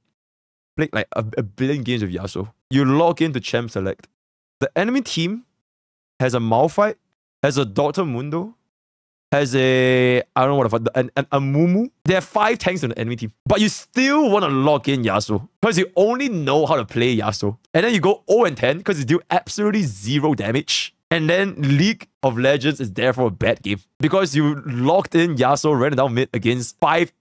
play like a billion games of Yasuo. You log into Champ Select. The enemy team has a Malphite, has a Dr. Mundo, has a, I don't know what the fuck, a Mumu. There are 5 tanks on the enemy team. But you still want to log in Yasuo because you only know how to play Yasuo. And then you go 0-10 because you do absolutely 0 damage. And then League of Legends is therefore a bad game because you logged in Yasuo, ran it down mid against 5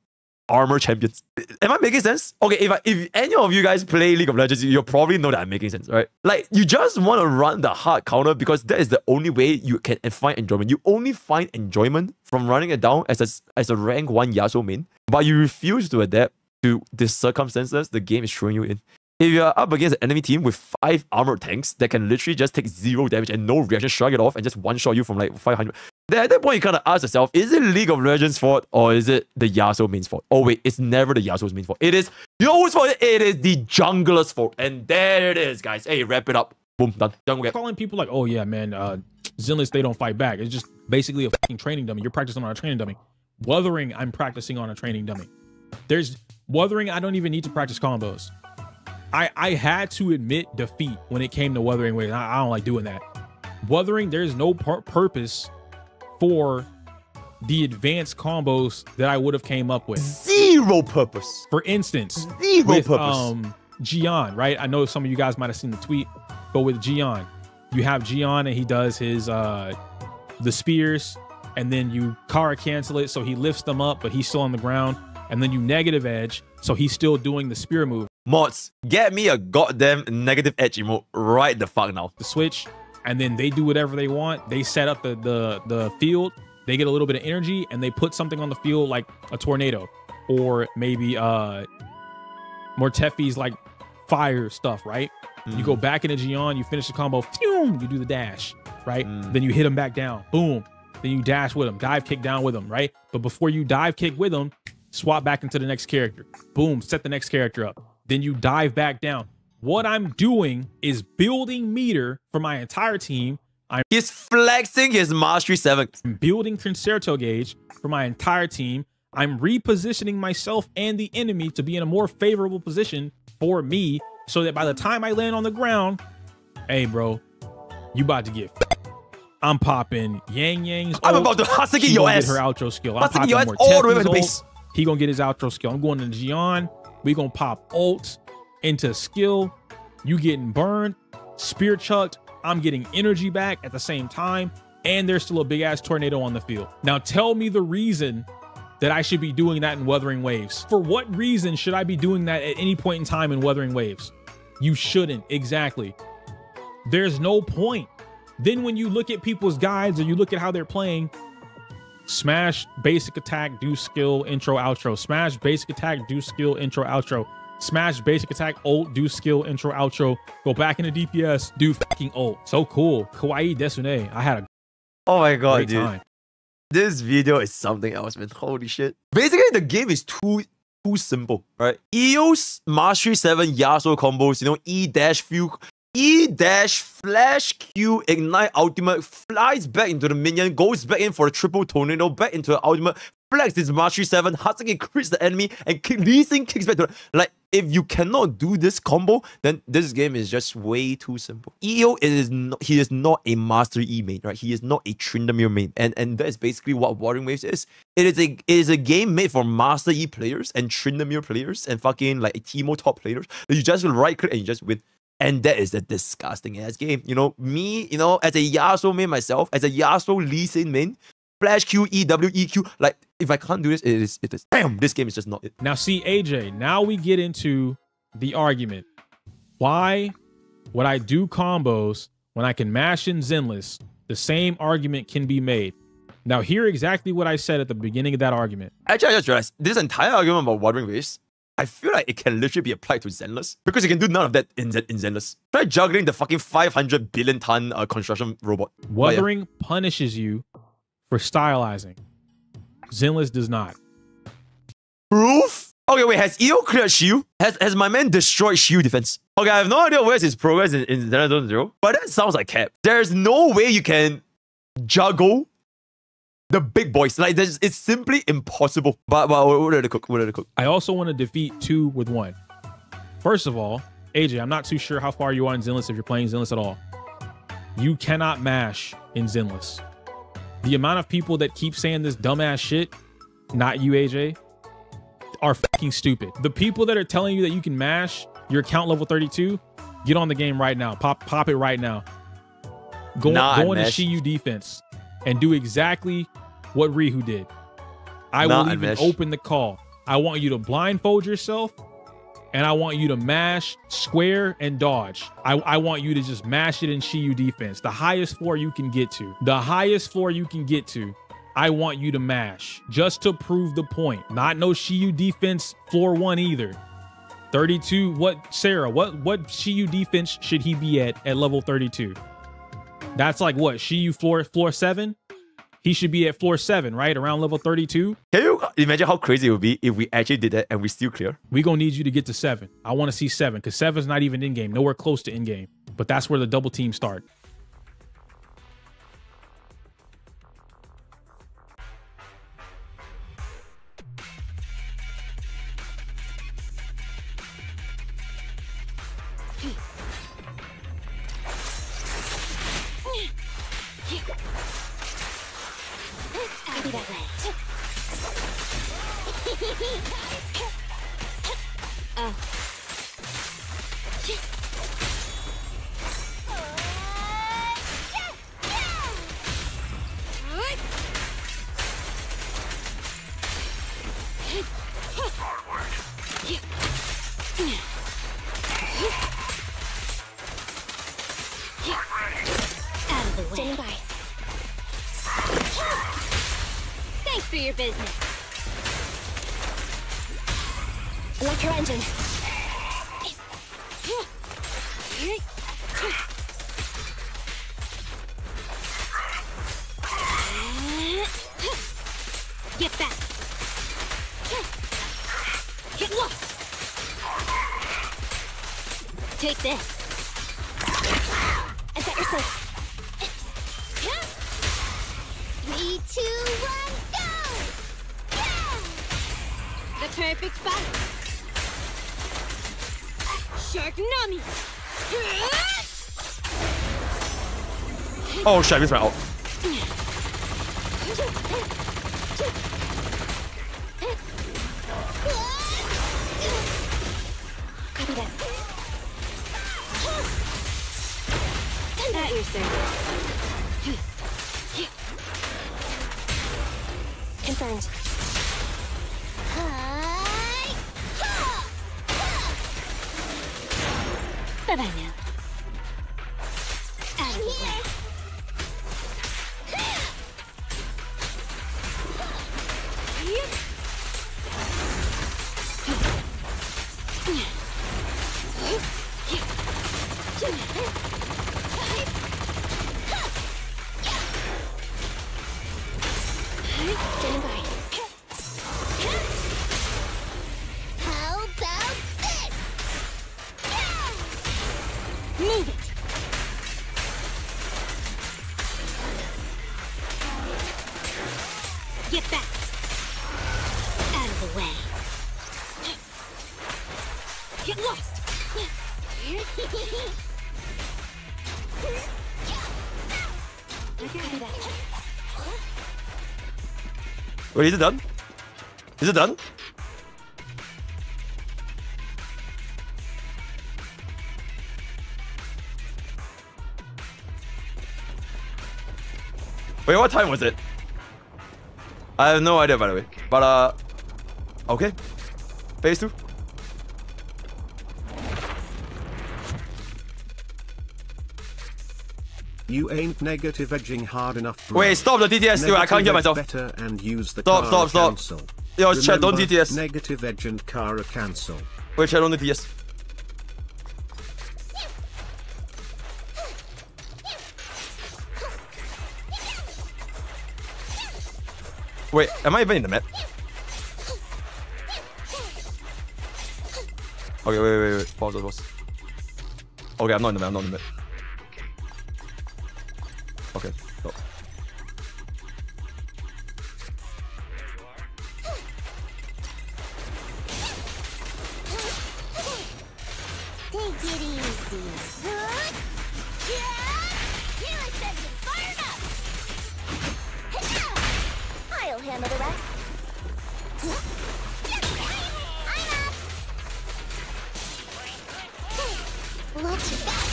armor champions. Am I making sense? Okay, if any of you guys play League of Legends, you'll probably know that I'm making sense, right? Like, you just want to run the hard counter because that is the only way you can find enjoyment. You only find enjoyment from running it down as a rank 1 Yasuo main, but you refuse to adapt to the circumstances the game is throwing you in. If you're up against an enemy team with 5 armored tanks that can literally just take 0 damage and no reaction, shrug it off and just one-shot you from like 500, then at that point you kind of ask yourself, is it League of Legends' fault or is it the Yasuo main's fault? Oh wait, it's never the Yasuo's main fault. It is, you know whose fault? It is the jungler's fault. And there it is, guys. Hey, wrap it up. Boom, done. Jungle gap. Calling people like, oh yeah, man, Zenless, they don't fight back. It's just basically a fucking training dummy. You're practicing on a training dummy. Wuthering, I'm practicing on a training dummy. Wuthering, I don't even need to practice combos. I had to admit defeat when it came to Wuthering Waves. I don't like doing that. Wuthering, there's no purpose for the advanced combos that I would have came up with. Zero purpose. For instance, zero purpose. Gian, right? I know some of you guys might have seen the tweet, but with Gian, you have Gian and he does his the spears, and then you Kara cancel it, so he lifts them up, but he's still on the ground, and then you negative edge, so he's still doing the spear move. Mods, get me a goddamn negative edge emote right the fuck now. The switch, and then they do whatever they want. They set up the field, they get a little bit of energy, and they put something on the field like a tornado, or maybe Mortefi's like fire stuff, right? You go back into Gian, you finish the combo, phew, you do the dash, right? Then you hit him back down, boom. Then you dash with him, dive kick down with him, right? But before you dive kick with him, swap back into the next character, boom, set the next character up. Then you dive back down. What I'm doing is building meter for my entire team. He's flexing his Mastery 7. I'm building Concerto gauge for my entire team. I'm repositioning myself and the enemy to be in a more favorable position for me, so that by the time I land on the ground, hey bro, you about to get I'm popping Yang Yang's I'm about to Hasaki your ass. Her outro skill. I'm popping your ass all the way to the base. He gonna get his outro skill. I'm going to Gian. We gonna pop ult into skill. You getting burned, spear chucked. I'm getting energy back at the same time, and there's still a big ass tornado on the field. Now tell me the reason that I should be doing that in Wuthering Waves. For what reason should I be doing that at any point in time in Wuthering Waves? You shouldn't, exactly. There's no point. Then when you look at people's guides or you look at how they're playing, smash, basic attack, do skill, intro, outro. Smash, basic attack, do skill, intro, outro. Smash, basic attack, ult, do skill, intro, outro. Go back into DPS, do fucking ult. So cool. Kawaii Desune. I had a oh my god, great dude. time. This video is something else, man. Holy shit. Basically, the game is too simple, right? EO's Mastery 7 Yasuo combos, you know, E dash flash Q ignite ultimate, flies back into the minion, goes back in for a triple tornado, back into the ultimate, flex his Mastery 7, Hatsuki crits the enemy, and Lee Sin kicks back to the, like, if you cannot do this combo, then this game is just way too simple. EO is not a Master E main, right? He is not a Tryndamere main, and that is basically what Wuthering Waves is. It is a game made for Master E players and Tryndamere players and fucking like Teemo top players. You just right click and you just win. And that is a disgusting ass game. You know, me, you know, as a Yasuo main myself, as a Yasuo Lee Sin main, flash Q, E, W, E, Q, like, if I can't do this, it is, damn, this game is just not it. Now see, AJ, now we get into the argument. Why would I do combos when I can mash in Zenless? The same argument can be made. Now hear exactly what I said at the beginning of that argument. Actually, I just realized, this entire argument about Wuthering Waves, I feel like it can literally be applied to Zenless, because you can do none of that in Zenless. Try juggling the fucking 500 billion ton construction robot. Wuthering punishes you for stylizing. Zenless does not. Proof? Okay, wait, has EO cleared Shiyu? Has my man destroyed Shiyu Defence? Okay, I have no idea where's his progress in Zenless Zone Zero, but that sounds like cap. There's no way you can juggle the big boys. Like, it's simply impossible. But what did it cook? What did it cook? I also want to defeat 2 with 1. First of all, AJ, I'm not too sure how far you are in Zenless if you're playing Zenless at all. You cannot mash in Zenless. The amount of people that keep saying this dumbass shit, not you, AJ, are fucking stupid. The people that are telling you that you can mash your account level 32, get on the game right now. Pop it right now. Go into Shiyu Defence and do exactly what Rihu did. I will even open the call. I want you to blindfold yourself, and I want you to mash, square, and dodge. I want you to just mash it in Shiyu defense. The highest floor you can get to. The highest floor you can get to. I want you to mash just to prove the point. Not no Shiyu defense floor 1 either. 32, what Shiyu defense should he be at level 32? That's like what, Shiyu floor 7? He should be at floor 7, right? Around level 32. Can you imagine how crazy it would be if we actually did that and we still clear? We gonna need you to get to 7. I wanna see 7, because 7's not even in-game, nowhere close to in-game. But that's where the double team start. Standing by. Thanks for your business. Electro engine. Get back. Get lost. Take this. And set yourself. 3, 2, 1, go! Yeah! The perfect spot. Sharknami. Oh shit, I missed my ult. Copy that. At your service. Confirmed. Bye-bye now. Out of the way. Standing by. How about this? Move it. Get back. Out of the way. Get lost. Copy that. Wait, is it done? Is it done? Wait, what time was it? I have no idea, by the way. But, okay. Phase 2. You ain't negative edging hard enough. Wait, stop the DTS, dude. I can't hear myself. Better and use the Stop. cancel. Yo, chat, don't DTS. Negative edge and Kara cancel. Wait, chat, don't DTS. Wait, am I even in the map? Okay, wait. Pause. Okay, I'm not in the map, Okay, stop. Take it easy. You said to fire up. I'll handle the rest. I'm up. Watch it back.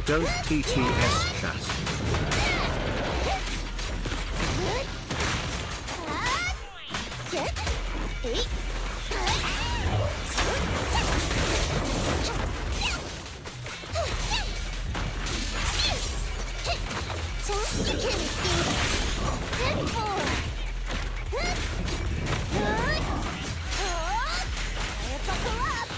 Don't TTS chat. You can't escape. And four. Buckle up.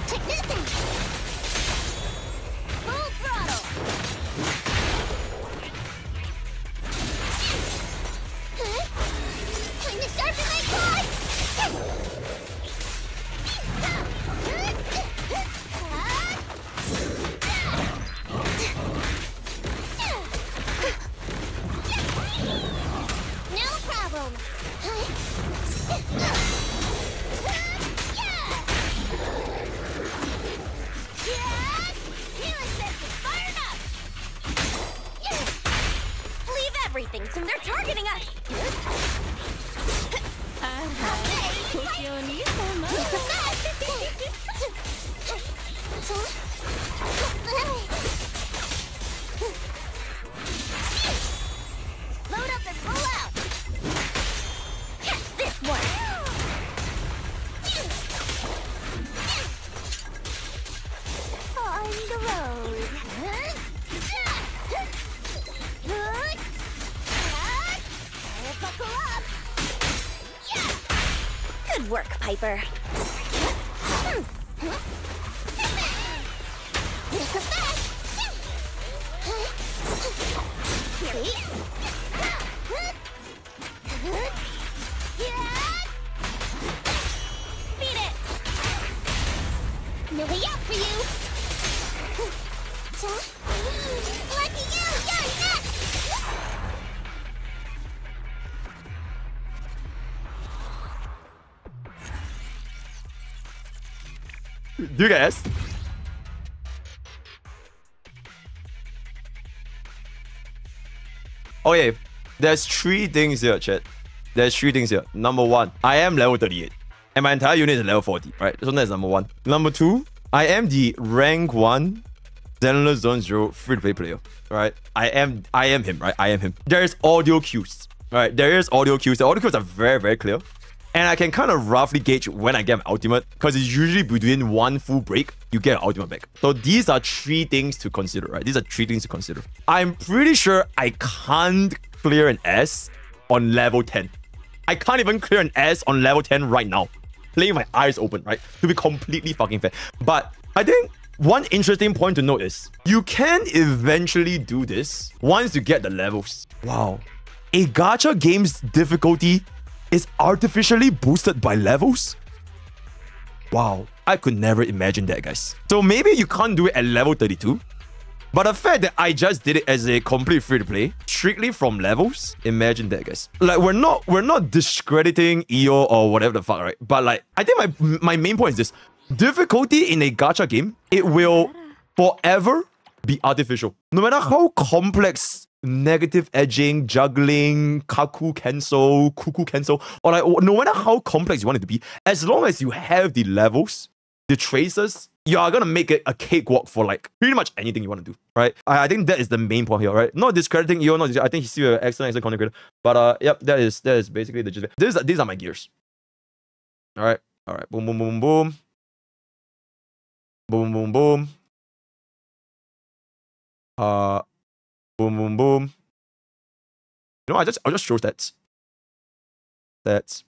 Check this out. Full throttle. Time to sharpen my claws. No problem. Leave everything, so they're targeting us. Load up and roll out. Catch this one. On the road. Buckle up. Good work, Piper. This is that. Beat it. No way out for you. Lucky you, you're next. Do you guys? Okay, there's three things here, chat. There's three things here. Number one, I am level 38. And my entire unit is level 40, right? So that's number one. Number two, I am the rank 1 Zenless Zone Zero free-to-play player, right? I am him, right? I am him. There is audio cues, right? There is audio cues. The audio cues are very, very clear. And I can kind of roughly gauge when I get my ultimate, because it's usually between one full break, you get an ultimate back. So these are three things to consider, right? These are three things to consider. I'm pretty sure I can't clear an S on level 10. I can't even clear an S on level 10 right now. Playing my eyes open, right? To be completely fucking fair. But I think one interesting point to note is, you can eventually do this once you get the levels. Wow. A gacha game's difficulty is artificially boosted by levels? Wow, I could never imagine that, guys. So maybe you can't do it at level 32, but the fact that I just did it as a complete free-to-play, strictly from levels, imagine that, guys. Like, we're not discrediting EO or whatever the fuck, right? But like, I think my main point is this. Difficulty in a gacha game, it will forever be artificial. No matter how complex negative edging, juggling, kaku cancel, cuckoo cancel, or like no matter how complex you want it to be, as long as you have the levels, the traces, you are gonna make it a cakewalk for like pretty much anything you want to do, right? I think that is the main point here, right? Not discrediting you, I think he's still an excellent content creator. But yep, that is basically the gist. These are my gears. Alright. Boom, boom, boom, boom. Boom, boom, boom. Boom, boom, boom. You know, I'll just show stats. Stats.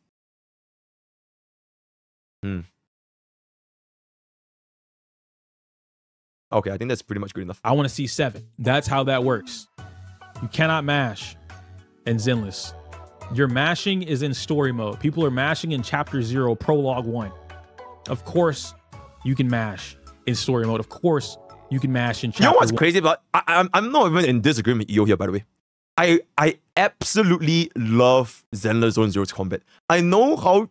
Okay, I think that's pretty much good enough. I want to see 7. That's how that works. You cannot mash in Zenless. Your mashing is in story mode. People are mashing in chapter 0, prologue 1. Of course, you can mash in story mode. Of course, you can mash in chapter 1. You know what's crazy about? I'm not even in disagreement with EO here, by the way. I absolutely love Zenless Zone Zero's combat. I know how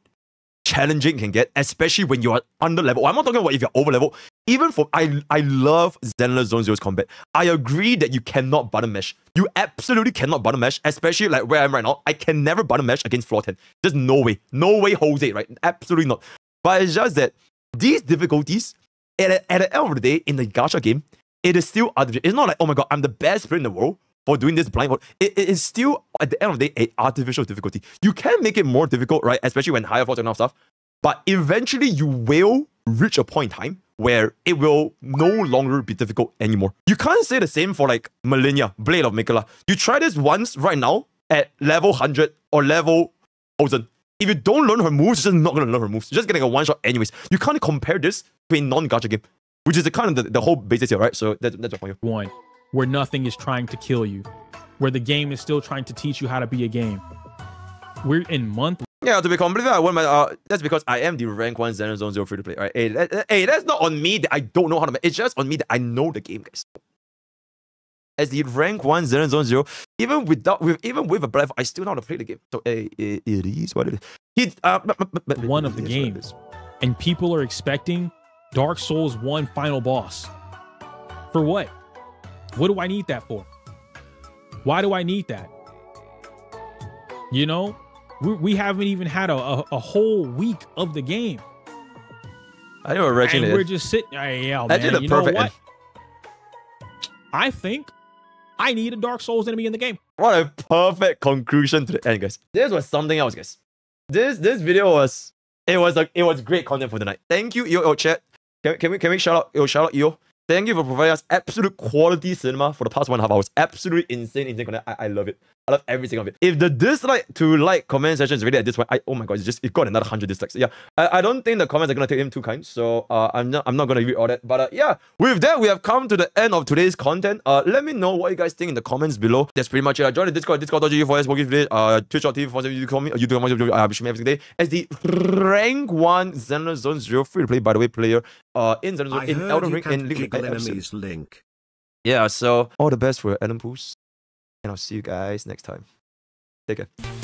challenging it can get, especially when you're under level. I'm not talking about if you're over level. Even for I love Zenless Zone Zero's combat. I agree that you cannot button mesh. You absolutely cannot button mesh, especially like where I am right now. I can never button mesh against floor 10. Just no way. No way, Jose, right? Absolutely not. But it's just that these difficulties, at the end of the day, in the gacha game, it is still artificial. It's not like, oh my god, I'm the best player in the world for doing this blindfold. It is still, at the end of the day, an artificial difficulty. You can make it more difficult, right? Especially when higher force and all stuff. But eventually, you will reach a point in time where it will no longer be difficult anymore. You can't say the same for like Millennia, Blade of Mikula. You try this once right now at level 100 or level 1000. If you don't learn her moves, you're just not going to learn her moves. You're just getting a one-shot anyways. You can't compare this to a non-gacha game, which is the kind of the whole basis here, right? So that's my point. One, where nothing is trying to kill you, where the game is still trying to teach you how to be a game. We're in month. Yeah, to be completely that's because I am the rank 1 Zenless Zone Zero free to play, right? Hey, that's not on me that I don't know how to make. It's just on me that I know the game, guys. As the rank 1 Zenless Zone Zero, even with a breath, I still know how to play the game. So it is what it is. One of the games, and people are expecting Dark Souls 1 final boss. For what? What do I need that for? Why do I need that? You know, we haven't even had a whole week of the game. I know we're and we're just sitting. Yeah, man. You know what? I think I need a Dark Souls enemy in the game. What a perfect conclusion to the end, guys. This was something else, guys. This video was great content for the night. Thank you, yo chat. Can we shout out yo? Thank you for providing us absolute quality cinema for the past 1.5 hours. Absolutely insane content. I love it. I love every single of it. If the dislike to like comment section is really at this point, oh my god, it got another 100 dislikes. Yeah, I don't think the comments are gonna take him too kind, so I'm not gonna read all that. But yeah, with that we have come to the end of today's content. Let me know what you guys think in the comments below. That's pretty much it. Join the Discord.gg for SPokke today. Twitch.tv for you call me. You do my every day as the rank 1 Zenless Zone Zero free to play, by the way, player in Zenless Zone in Elden Ring and League of Enemies link. Yeah, so all the best for your Ellen Pools. And I'll see you guys next time. Take care.